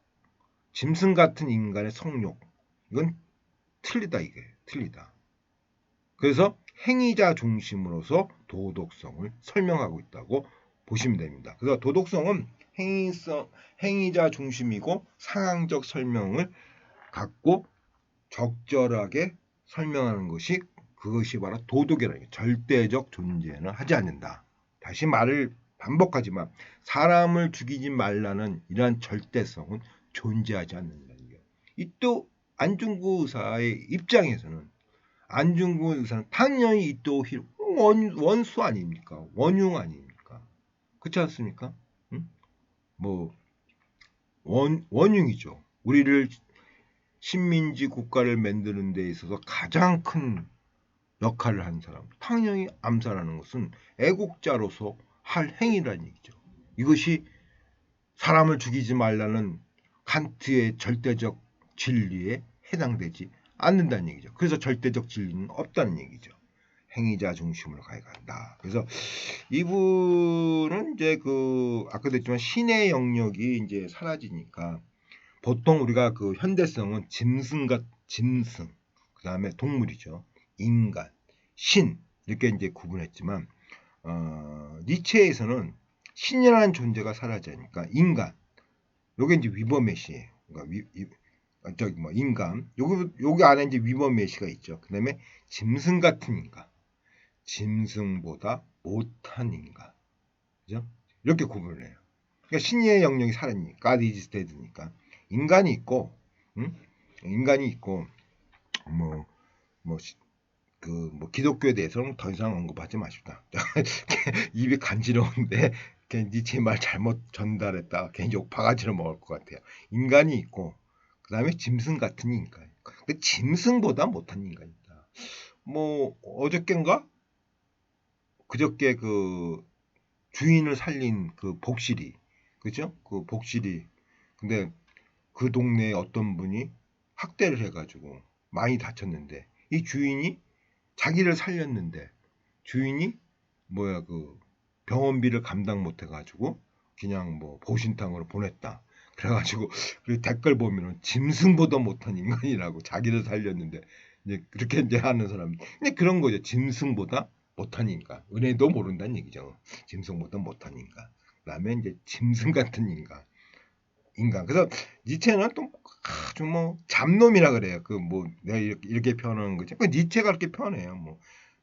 짐승 같은 인간의 성욕, 이건 틀리다 이게 틀리다. 그래서 행위자 중심으로서 도덕성을 설명하고 있다고 보시면 됩니다. 그래서 도덕성은 행위자 중심이고 상황적 설명을 갖고 적절하게 설명하는 것이 그것이 바로 도덕이라는 게 절대적 존재는 하지 않는다. 다시 말을 반복하지만 사람을 죽이지 말라는 이러한 절대성은 존재하지 않는다는 게. 이 또 안중근 의사의 입장에서는 안중근 의사는 당연히 이 또 원수 아닙니까? 원흉 아닙니까? 그렇지 않습니까? 응? 뭐 원흉이죠. 우리를 식민지 국가를 만드는 데 있어서 가장 큰 역할을 한 사람. 당연히 암살하는 것은 애국자로서 할 행위라는 얘기죠. 이것이 사람을 죽이지 말라는 칸트의 절대적 진리에 해당되지 않는다는 얘기죠. 그래서 절대적 진리는 없다는 얘기죠. 행위자 중심으로 가야 한다. 그래서 이분은 이제 그 아까도 했지만 신의 영역이 이제 사라지니까 보통 우리가 그 현대성은 짐승, 그 다음에 동물이죠. 인간, 신 이렇게 이제 구분했지만 니체에서는 신이라는 존재가 사라지니까 인간, 요게 이제 위버메시예요. 그러니까 저기 뭐 인간, 여기 안에 이제 위버메시가 있죠. 그다음에 짐승 같은 인간, 짐승보다 못한 인간, 그죠? 이렇게 구분을 해요. 그러니까 신의 영역이 사라지니까, God is dead니까 인간이 있고, 인간이 있고, 뭐 기독교에 대해서는 더 이상 언급하지 마십니다. 입이 간지러운데 니체 말 잘못 전달했다. 괜히 욕 바가지로 먹을 것 같아요. 인간이 있고 그 다음에 짐승 같은 인간. 근데 짐승보다 못한 인간이다. 뭐 어저께인가 그저께 그 주인을 살린 그 복실이, 그죠? 그 복실이. 근데 그 동네에 어떤 분이 학대를 해가지고 많이 다쳤는데 이 주인이 자기를 살렸는데 주인이 그 병원비를 감당 못해가지고 그냥 뭐 보신탕으로 보냈다. 그래가지고 그 댓글 보면은 짐승보다 못한 인간이라고, 자기를 살렸는데 이제 그렇게 이제 하는 사람. 근데 그런 거죠. 짐승보다 못한 인간. 은혜도 모른다는 얘기죠. 짐승보다 못한 인간. 그다음에 이제 짐승 같은 인간. 그래서 니체는 또 아주 뭐 잡놈이라 그래요. 그 뭐 내가 이렇게 표현하는 거죠. 그 니체가 그렇게 표현해요.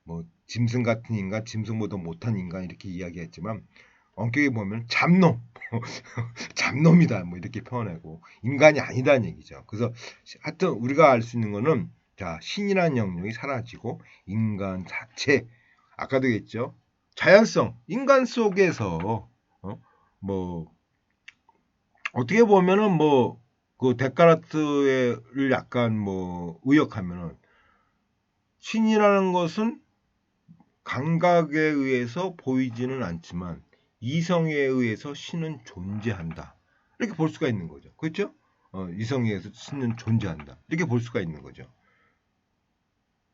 뭐 짐승 같은 인간, 짐승보다 못한 인간 이렇게 이야기했지만 엄격히 보면 잡놈, 잡놈이다 뭐 이렇게 표현하고 인간이 아니다는 얘기죠. 그래서 하여튼 우리가 알 수 있는 거는 자, 신이라는 영역이 사라지고 인간 자체, 아까도 얘기했죠. 자연성, 인간 속에서 뭐 어떻게 보면은 뭐 그 데카르트를 약간 뭐 의역하면은 신이라는 것은 감각에 의해서 보이지는 않지만 이성에 의해서 신은 존재한다. 이렇게 볼 수가 있는 거죠. 그렇죠? 이성에 의해서 신은 존재한다. 이렇게 볼 수가 있는 거죠.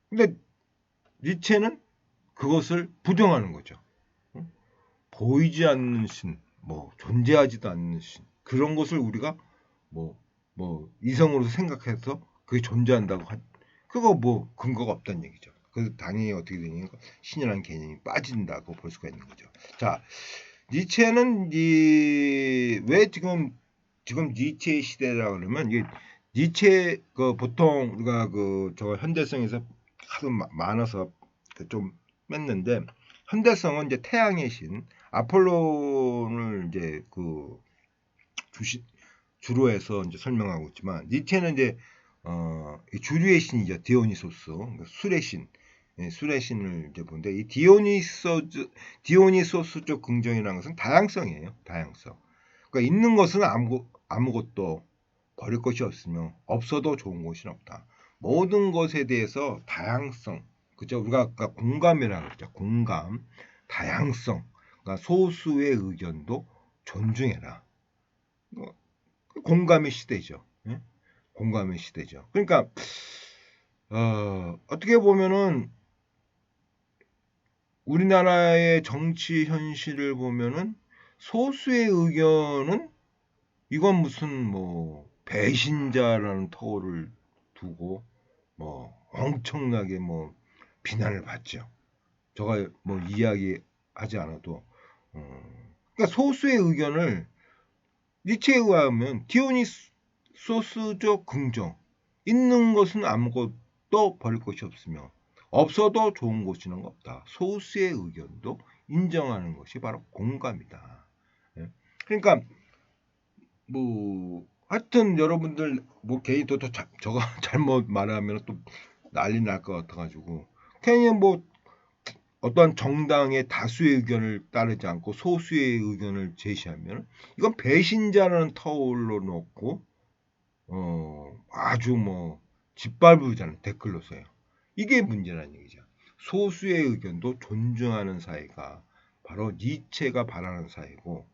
근데 니체는 그것을 부정하는 거죠. 보이지 않는 신, 뭐 존재하지도 않는 신, 그런 것을 우리가 뭐 이성으로서 생각해서 그게 존재한다고 그거 뭐 근거가 없다는 얘기죠. 그래서 당연히 어떻게 되냐면 신이라는 개념이 빠진다고 볼 수가 있는 거죠. 자, 니체는 왜 지금 니체의 시대라 그러면 이게 니체 그 보통 우리가 저 현대성에서 하도 많아서 좀 뺐는데, 현대성은 이제 태양의 신 아폴론을 이제 주로 해서 이제 설명하고 있지만, 니체는 이제 주류의 신이죠. 디오니소스, 그러니까 술의 신, 술의 신을 이제 보는데, 이 디오니소스적 긍정이라는 것은 다양성이에요. 다양성. 그러니까 있는 것은 아무것도 버릴 것이 없으며 없어도 좋은 것이 없다. 모든 것에 대해서 다양성, 그죠? 우리가 아까 공감이라고 그랬죠. 공감, 다양성, 그러니까 소수의 의견도 존중해라. 공감의 시대죠. 예? 공감의 시대죠. 그러니까 어떻게 보면은 우리나라의 정치 현실을 보면은 소수의 의견은 이건 무슨 뭐 배신자라는 터를 두고 뭐 엄청나게 뭐 비난을 받죠. 저가 뭐 이야기하지 않아도 그러니까 소수의 의견을 니체에 의하면 디오니소스적 긍정, 있는 것은 아무것도 버릴 것이 없으며 없어도 좋은 것이는 없다. 소수의 의견도 인정하는 것이 바로 공감이다. 예? 그러니까 뭐 하여튼 여러분들 뭐 개인 또 저가 잘못 말하면 또 난리 날 것 같아가지고, 괜히 뭐 어떠한 정당의 다수의 의견을 따르지 않고 소수의 의견을 제시하면 이건 배신자라는 터울로 놓고 아주 뭐 짓밟으잖아요. 댓글로서요. 이게 문제라는 얘기죠. 소수의 의견도 존중하는 사회가 바로 니체가 바라는 사회고,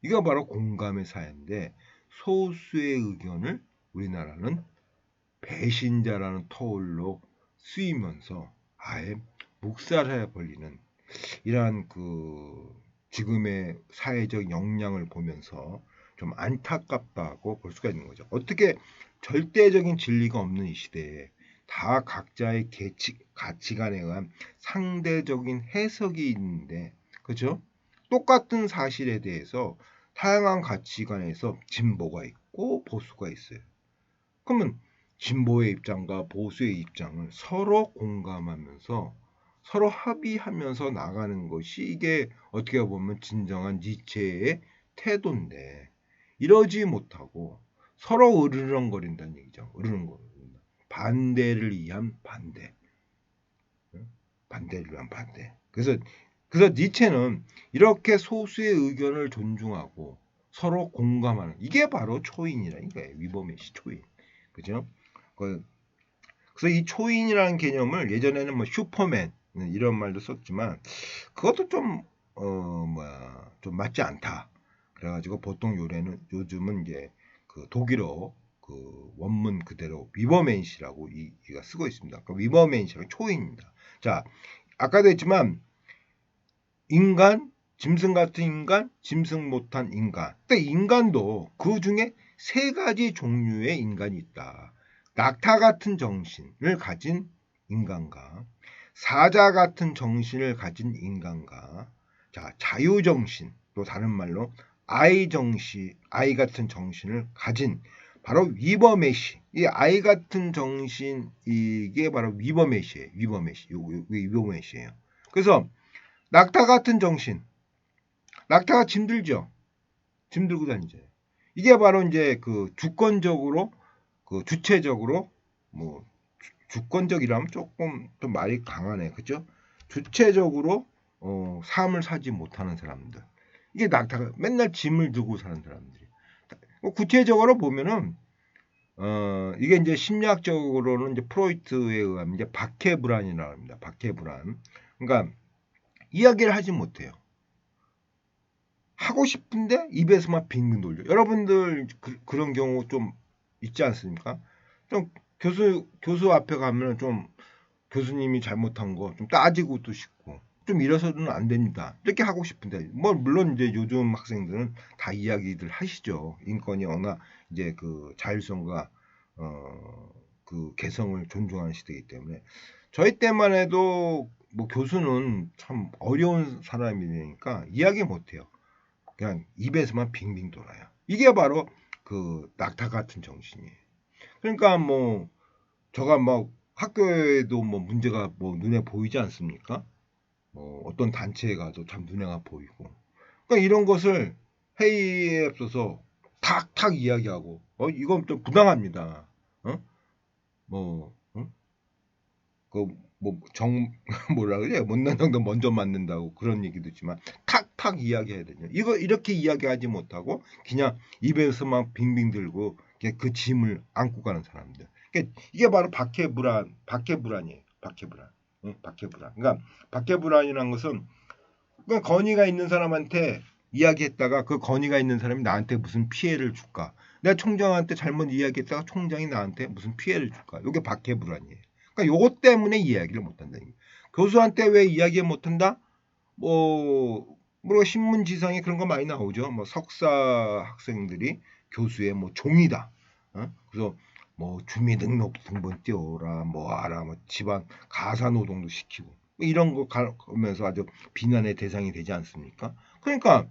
이거 바로 공감의 사회인데, 소수의 의견을 우리나라는 배신자라는 터울로 쓰이면서 아예 묵살해 버리는 이러한 지금의 사회적 역량을 보면서 좀 안타깝다고 볼 수가 있는 거죠. 어떻게 절대적인 진리가 없는 이 시대에 다 각자의 가치관에 의한 상대적인 해석이 있는데, 그죠? 똑같은 사실에 대해서 다양한 가치관에서 진보가 있고 보수가 있어요. 그러면 진보의 입장과 보수의 입장을 서로 공감하면서 서로 합의하면서 나가는 것이 이게 어떻게 보면 진정한 니체의 태도인데, 이러지 못하고 서로 으르렁거린다는 얘기죠. 으르렁거린다. 반대를 위한 반대. 반대를 위한 반대. 그래서 니체는 이렇게 소수의 의견을 존중하고 서로 공감하는, 이게 바로 초인이라는 거예요. 위버메시 초인. 그죠? 그래서 이 초인이라는 개념을 예전에는 뭐 슈퍼맨 이런 말도 썼지만 그것도 좀 맞지 않다. 그래가지고 보통 요즘은 이제 독일어 원문 그대로 위버맨시라고 이가 쓰고 있습니다. 위버맨시라고 초인입니다. 자, 아까도 했지만 인간, 짐승 같은 인간, 짐승 못한 인간. 근데 인간도 그 중에 세 가지 종류의 인간이 있다. 낙타 같은 정신을 가진 인간과 사자 같은 정신을 가진 인간과 자유정신, 또 다른 말로 아이 같은 정신을 가진 바로 위버메시. 이 아이 같은 정신, 이게 바로 위버메시예요. 위버메시예요. 그래서 낙타 같은 정신, 낙타가 짐들죠. 짐들고 다니죠. 이게 바로 이제 주권적으로, 주체적으로, 뭐 주권적이라면 조금 좀 말이 강하네, 그죠? 주체적으로 삶을 살지 못하는 사람들. 이게 낙타가 맨날 짐을 두고 사는 사람들이. 구체적으로 보면은 이게 이제 심리학적으로는 이제 프로이트에 의하면 이제 박해불안이라고 합니다. 박해불안. 그러니까 이야기를 하지 못해요. 하고 싶은데 입에서만 빙빙 돌려. 여러분들 그런 경우 좀 있지 않습니까? 좀 교수 앞에 가면 좀 교수님이 잘못한 거 좀 따지고 또 싶고, 좀 이래서는 안 됩니다. 이렇게 하고 싶은데, 뭐 물론 이제 요즘 학생들은 다 이야기들 하시죠. 인권이 워낙 이제 자율성과 개성을 존중하는 시대이기 때문에. 저희 때만 해도 뭐 교수는 참 어려운 사람이니까 이야기 못해요. 그냥 입에서만 빙빙 돌아요. 이게 바로 낙타 같은 정신이에요. 그러니까 뭐 저가 막 학교에도 뭐 문제가 뭐 눈에 보이지 않습니까? 어떤 단체에 가도 참 눈에가 보이고. 그러니까 이런 것을 회의에 앞서서 탁탁 이야기하고, 이건 좀 부당합니다. 뭐, 뭐라 그래? 못난 정도 먼저 맞는다고 그런 얘기도 있지만 탁탁 이야기해야 되죠. 이렇게 이야기하지 못하고 그냥 입에서만 빙빙 들고 그 짐을 안고 가는 사람들. 그러니까 이게 바로 박해불안이에요. 박해불안. 박해불안. 그러니까 박해불안이라는 것은 그냥 건의가 있는 사람한테 이야기했다가 그 건의가 있는 사람이 나한테 무슨 피해를 줄까? 내가 총장한테 잘못 이야기했다가 총장이 나한테 무슨 피해를 줄까? 이게 박해불안이에요. 그러니까 요것 때문에 이야기를 못한다. 교수한테 왜 이야기 못한다? 뭐 신문지상에 그런 거 많이 나오죠. 뭐 석사 학생들이 교수의 뭐 종이다. 그래서 뭐 주민등록 등본 띄워라, 뭐 하라, 뭐 집안 가사노동도 시키고 이런 거 가면서 아주 비난의 대상이 되지 않습니까? 그러니까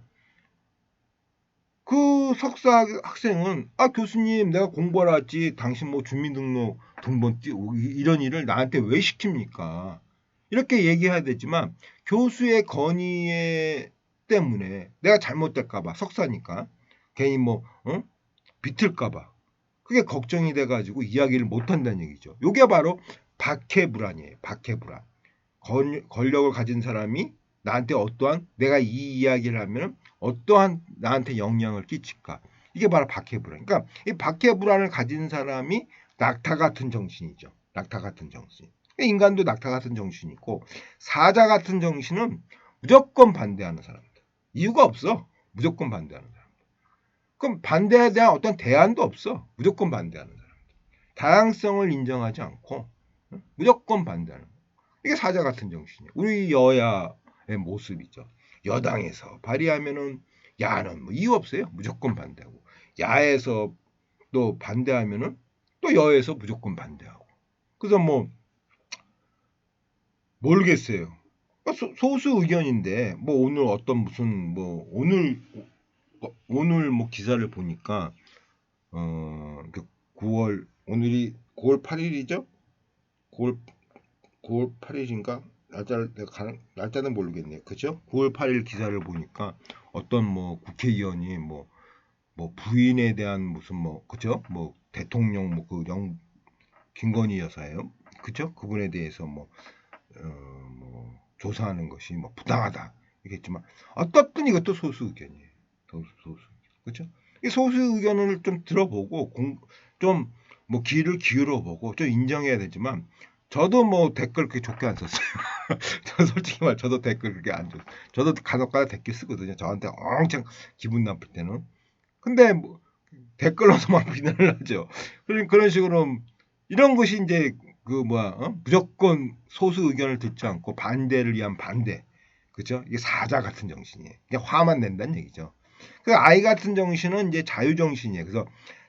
그 석사 학생은 교수님 내가 공부하러 왔지 당신 뭐 주민등록 등본 띄우고 이런 일을 나한테 왜 시킵니까? 이렇게 얘기해야 되지만 교수의 건의 때문에 내가 잘못될까봐 석사니까 괜히 비틀까봐 그게 걱정이 돼가지고 이야기를 못한다는 얘기죠. 이게 바로 박해불안이에요. 박해불안. 권력을 가진 사람이 나한테 내가 이 이야기를 하면 어떠한 나한테 영향을 끼칠까? 이게 바로 박해불안. 그러니까 이 박해불안을 가진 사람이 낙타 같은 정신이죠. 낙타 같은 정신. 인간도 낙타 같은 정신이 있고 사자 같은 정신은 무조건 반대하는 사람들. 이유가 없어. 무조건 반대하는 사람들. 그럼 반대에 대한 어떤 대안도 없어. 무조건 반대하는 사람. 다양성을 인정하지 않고 무조건 반대하는 거. 이게 사자 같은 정신이에요. 우리 여야의 모습이죠. 여당에서 발의하면은 야는 뭐 이유 없어요. 무조건 반대하고 야에서 또 반대하면은 또 여에서 무조건 반대하고. 그래서 뭐 모르겠어요. 소수 의견인데 뭐 오늘 어떤 무슨 뭐 오늘 뭐 기사를 보니까 9월 오늘이 9월 8일이죠? 9월 8일인가? 날짜는 모르겠네요. 그죠? 9월 8일 기사를 보니까 어떤 뭐 국회의원이 뭐 부인에 대한 무슨 뭐 그죠? 뭐 대통령 김건희 여사예요. 그죠? 그분에 대해서 뭐 조사하는 것이 뭐 부당하다. 이겠지만 어떻든 이것도 소수 의견이에요. 소수. 그죠? 이 소수 의견을 좀 들어보고 좀 뭐 귀를 기울여 보고 좀 인정해야 되지만 저도 뭐 댓글 그렇게 좋게 안 썼어요. 저 솔직히 말 저도 댓글 그렇게 안 줬어요. 저도 간혹가다 댓글 쓰거든요. 저한테 엄청 기분 나쁠 때는. 근데 뭐 댓글로서만 비난을 하죠. 그런 식으로 이런 것이 이제 무조건 소수 의견을 듣지 않고 반대를 위한 반대. 그죠? 이게 사자 같은 정신이에요. 그냥 화만 낸다는 얘기죠. 그 아이 같은 정신은 이제 자유 정신이에요. 그래서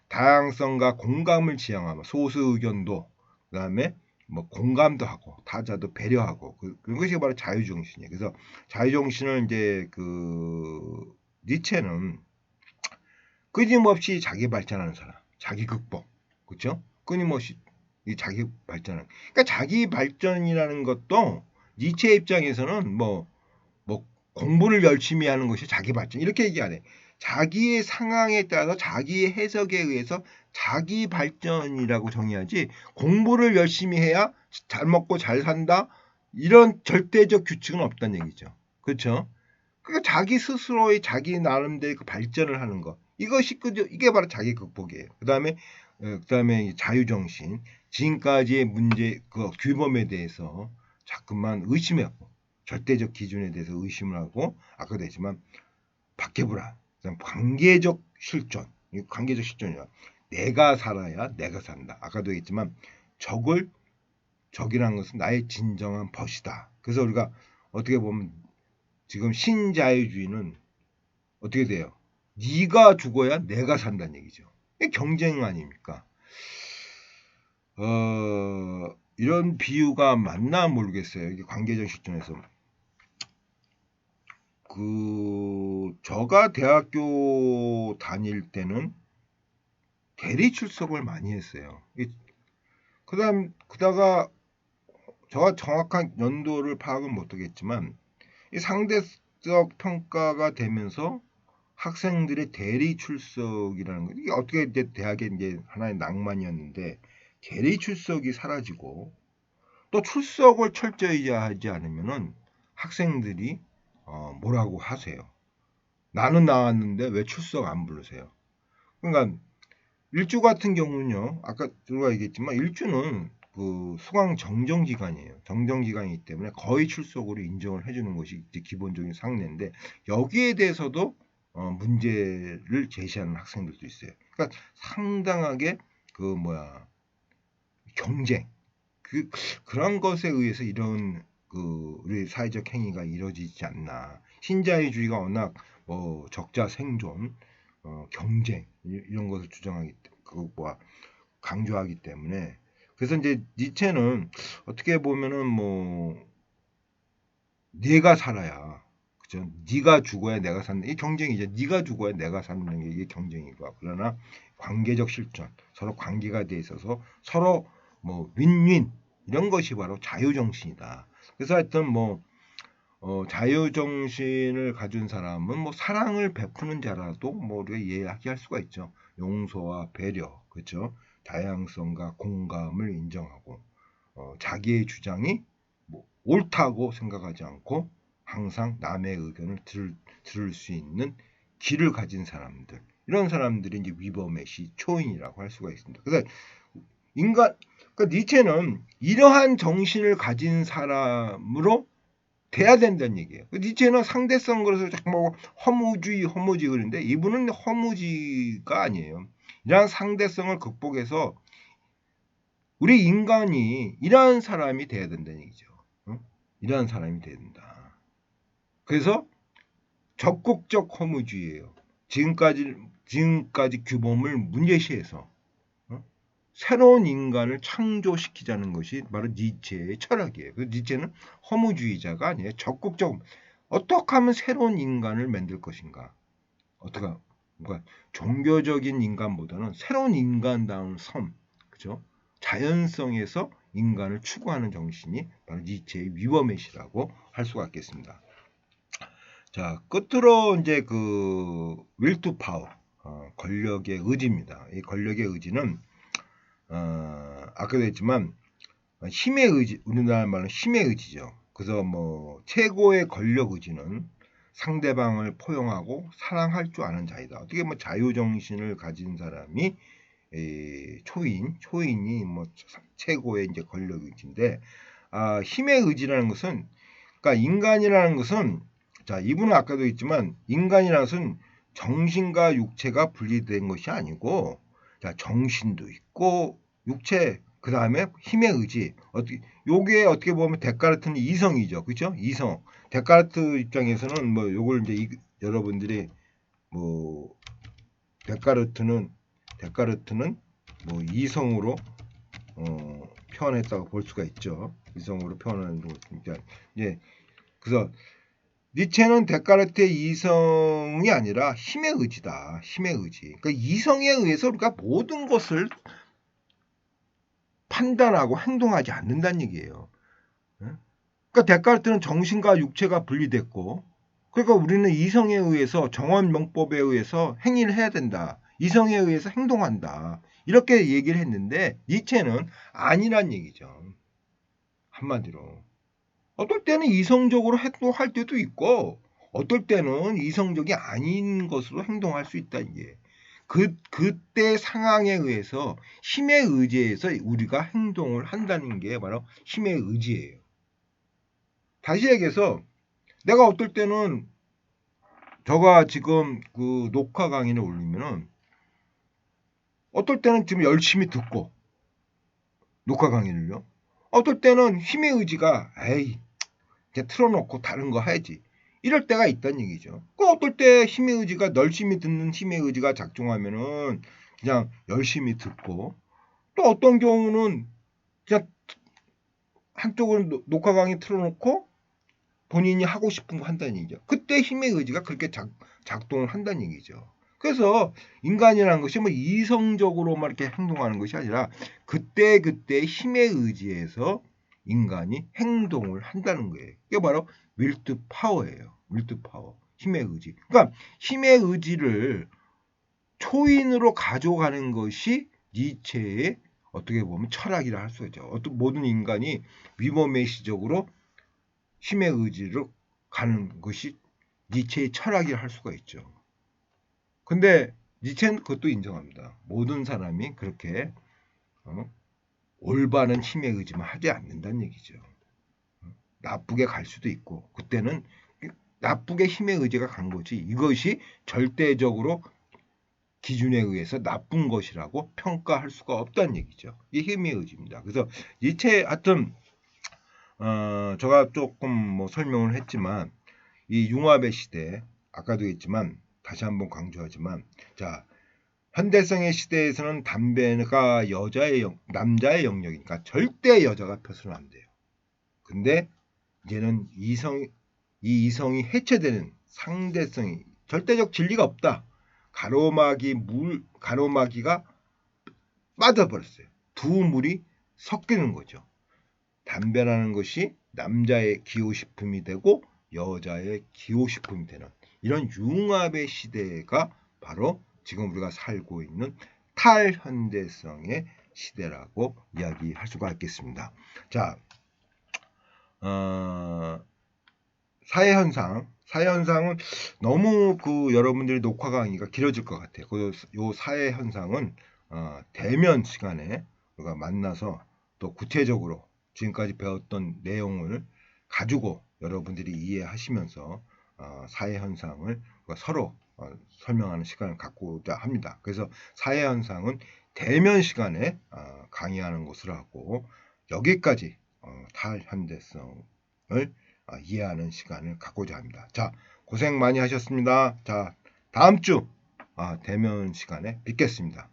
다양성과 공감을 지향하고 소수 의견도 그다음에 뭐 공감도 하고 타자도 배려하고 그것이 바로 자유 정신이에요. 그래서 자유 정신을 이제 니체는 끊임없이 자기 발전하는 사람, 자기 극복, 그렇죠? 끊임없이 이 자기 발전은. 그러니까 자기 발전이라는 것도 니체 입장에서는 뭐 공부를 열심히 하는 것이 자기 발전 이렇게 얘기 안 해. 자기의 상황에 따라서 자기의 해석에 의해서 자기 발전이라고 정의하지 공부를 열심히 해야 잘 먹고 잘 산다 이런 절대적 규칙은 없다는 얘기죠. 그렇죠? 그러니까 자기 스스로의 자기 나름대로 그 발전을 하는 것 이게 바로 자기 극복이에요. 그다음에 자유 정신 지금까지의 문제 그 규범에 대해서 자꾸만 의심하고 절대적 기준에 대해서 의심을 하고 아까도 했지만 박해불안 그다음 관계적 실존 이 관계적 실존이야. 내가 살아야 내가 산다. 아까도 했지만 적이라는 것은 나의 진정한 벗이다. 그래서 우리가 어떻게 보면 지금 신자유주의는 어떻게 돼요? 네가 죽어야 내가 산다는 얘기죠. 이게 경쟁 아닙니까? 이런 비유가 맞나 모르겠어요. 이게 관계적 시점에서. 저가 대학교 다닐 때는 대리 출석을 많이 했어요. 그다가 저가 정확한 연도를 파악은 못하겠지만 이 상대적 평가가 되면서 학생들의 대리 출석이라는 거 이게 어떻게 이제 대학의 이제 하나의 낭만이었는데 대리 출석이 사라지고 또 출석을 철저히 하지 않으면은 학생들이 뭐라고 하세요. 나는 나왔는데 왜 출석 안 부르세요? 그러니까 일주 같은 경우는요. 아까 들어가 얘기했지만 일주는 그 수강 정정 기간이에요. 정정 기간이기 때문에 거의 출석으로 인정을 해주는 것이 이제 기본적인 상례인데 여기에 대해서도 문제를 제시하는 학생들도 있어요. 그러니까 상당하게 경쟁 그런 것에 의해서 이런 우리 사회적 행위가 이루어지지 않나. 신자유주의가 워낙 적자 생존, 경쟁 이런 것을 주장하기 강조하기 때문에 그래서 이제 니체는 어떻게 보면은 네가 살아야 그죠? 네가 죽어야 내가 사는 이 경쟁이죠. 네가 죽어야 내가 사는 게 이게 경쟁이고 그러나 관계적 실존 서로 관계가 돼 있어서 서로 윈윈 이런 것이 바로 자유정신이다. 그래서 하여튼 자유정신을 가진 사람은 사랑을 베푸는 자라도 우리가 이해하게 할 수가 있죠. 용서와 배려, 그렇죠? 다양성과 공감을 인정하고 자기의 주장이 옳다고 생각하지 않고 항상 남의 의견을 들을 수 있는 귀를 가진 사람들 이런 사람들이 이제 위범의 초인이라고 할 수가 있습니다. 그래서 그러니까 니체는 이러한 정신을 가진 사람으로 돼야 된다는 얘기예요. 니체는 상대성 그래서 자꾸 뭐 허무주의 그러는데 이분은 허무주의가 아니에요. 이러한 상대성을 극복해서 우리 인간이 이러한 사람이 돼야 된다는 얘기죠. 이러한 사람이 돼야 된다. 그래서 적극적 허무주의예요. 지금까지 규범을 문제시해서 새로운 인간을 창조시키자는 것이 바로 니체의 철학이에요. 니체는 허무주의자가 아니에요. 적극적 어떻게 하면 새로운 인간을 만들 것인가? 어떻게 그러니까 종교적인 인간보다는 새로운 인간다운 섬, 그죠? 자연성에서 인간을 추구하는 정신이 바로 니체의 위버맷이라고 할 수가 있겠습니다. 자, 끝으로 이제 그 will to power, 권력의 의지입니다. 이 권력의 의지는 아까도 했지만 힘의 의지, 우리나라 말로 힘의 의지죠. 그래서 뭐 최고의 권력 의지는 상대방을 포용하고 사랑할 줄 아는 자이다. 어떻게 뭐 자유 정신을 가진 사람이 초인이 뭐 최고의 이제 권력 의지인데, 힘의 의지라는 것은, 그러니까 인간이라는 것은, 자, 이분은 아까도 했지만 인간이라는 것은 정신과 육체가 분리된 것이 아니고, 자, 정신도 있고 육체, 그 다음에 힘의 의지. 요게 어떻게 보면 데카르트는 이성이죠, 그렇죠? 이성. 데카르트 입장에서는 뭐 요걸 이제 여러분들이 뭐 데카르트는 뭐 이성으로 표현했다고 볼 수가 있죠. 이성으로 표현하는 거니까. 예. 그래서 니체는 데카르트의 이성이 아니라 힘의 의지다. 힘의 의지. 그러니까 이성에 의해서 우리가 모든 것을 판단하고 행동하지 않는다는 얘기예요. 그러니까 데카르트는 정신과 육체가 분리됐고, 그러니까 우리는 이성에 의해서 정언명법에 의해서 행위를 해야 된다. 이성에 의해서 행동한다. 이렇게 얘기를 했는데 니체는 아니란 얘기죠. 한마디로. 어떨 때는 이성적으로 행동할 때도 있고 어떨 때는 이성적이 아닌 것으로 행동할 수 있다는 게 그때 상황에 의해서 힘의 의지에서 우리가 행동을 한다는 게 바로 힘의 의지예요. 다시 얘기해서 내가 어떨 때는 저가 지금 그 녹화 강의를 올리면은 어떨 때는 지금 열심히 듣고 녹화 강의를요. 어떨 때는 힘의 의지가 에이 그냥 틀어놓고 다른 거 해야지. 이럴 때가 있다는 얘기죠. 그 어떨 때 힘의 의지가 열심히 듣는 힘의 의지가 작동하면은 그냥 열심히 듣고 또 어떤 경우는 그냥 한쪽은 녹화 강의 틀어놓고 본인이 하고 싶은 거 한다는 얘기죠. 그때 힘의 의지가 그렇게 작동을 한다는 얘기죠. 그래서 인간이라는 것이 뭐 이성적으로만 이렇게 행동하는 것이 아니라 그때 힘의 의지에서 인간이 행동을 한다는 거예요. 이게 바로 will to power예요. will to power. 힘의 의지. 그러니까 힘의 의지를 초인으로 가져가는 것이 니체의 어떻게 보면 철학이라 할 수 있죠. 어떤 모든 인간이 위버메시적으로 힘의 의지로 가는 것이 니체의 철학이라 할 수가 있죠. 근데 니체는 그것도 인정합니다. 모든 사람이 그렇게 올바른 힘의 의지만 하지 않는다는 얘기죠. 나쁘게 갈 수도 있고 그때는 나쁘게 힘의 의지가 간 거지 이것이 절대적으로 기준에 의해서 나쁜 것이라고 평가할 수가 없다는 얘기죠. 이게 힘의 의지입니다. 그래서 니체 하여튼 제가 조금 뭐 설명을 했지만 이 융합의 시대 아까도 했지만 다시 한번 강조하지만 자 현대성의 시대에서는 담배가 남자의 영역이니까 절대 여자가 펴서는 안 돼요. 근데 이제는 이 이성이 해체되는 상대성이 절대적 진리가 없다. 가로막이가 빠져버렸어요. 두 물이 섞이는 거죠. 담배라는 것이 남자의 기호식품이 되고 여자의 기호식품이 되는 이런 융합의 시대가 바로 지금 우리가 살고 있는 탈현대성의 시대라고 이야기할 수가 있겠습니다. 자, 사회현상은 너무 그 여러분들이 녹화 강의가 길어질 것 같아요. 요 사회현상은 대면 시간에 우리가 만나서 또 구체적으로 지금까지 배웠던 내용을 가지고 여러분들이 이해하시면서 사회 현상을 서로 설명하는 시간을 갖고자 합니다. 그래서 사회 현상은 대면 시간에 강의하는 것으로 하고 여기까지 탈현대성을 이해하는 시간을 갖고자 합니다. 자, 고생 많이 하셨습니다. 자, 다음 주 대면 시간에 뵙겠습니다.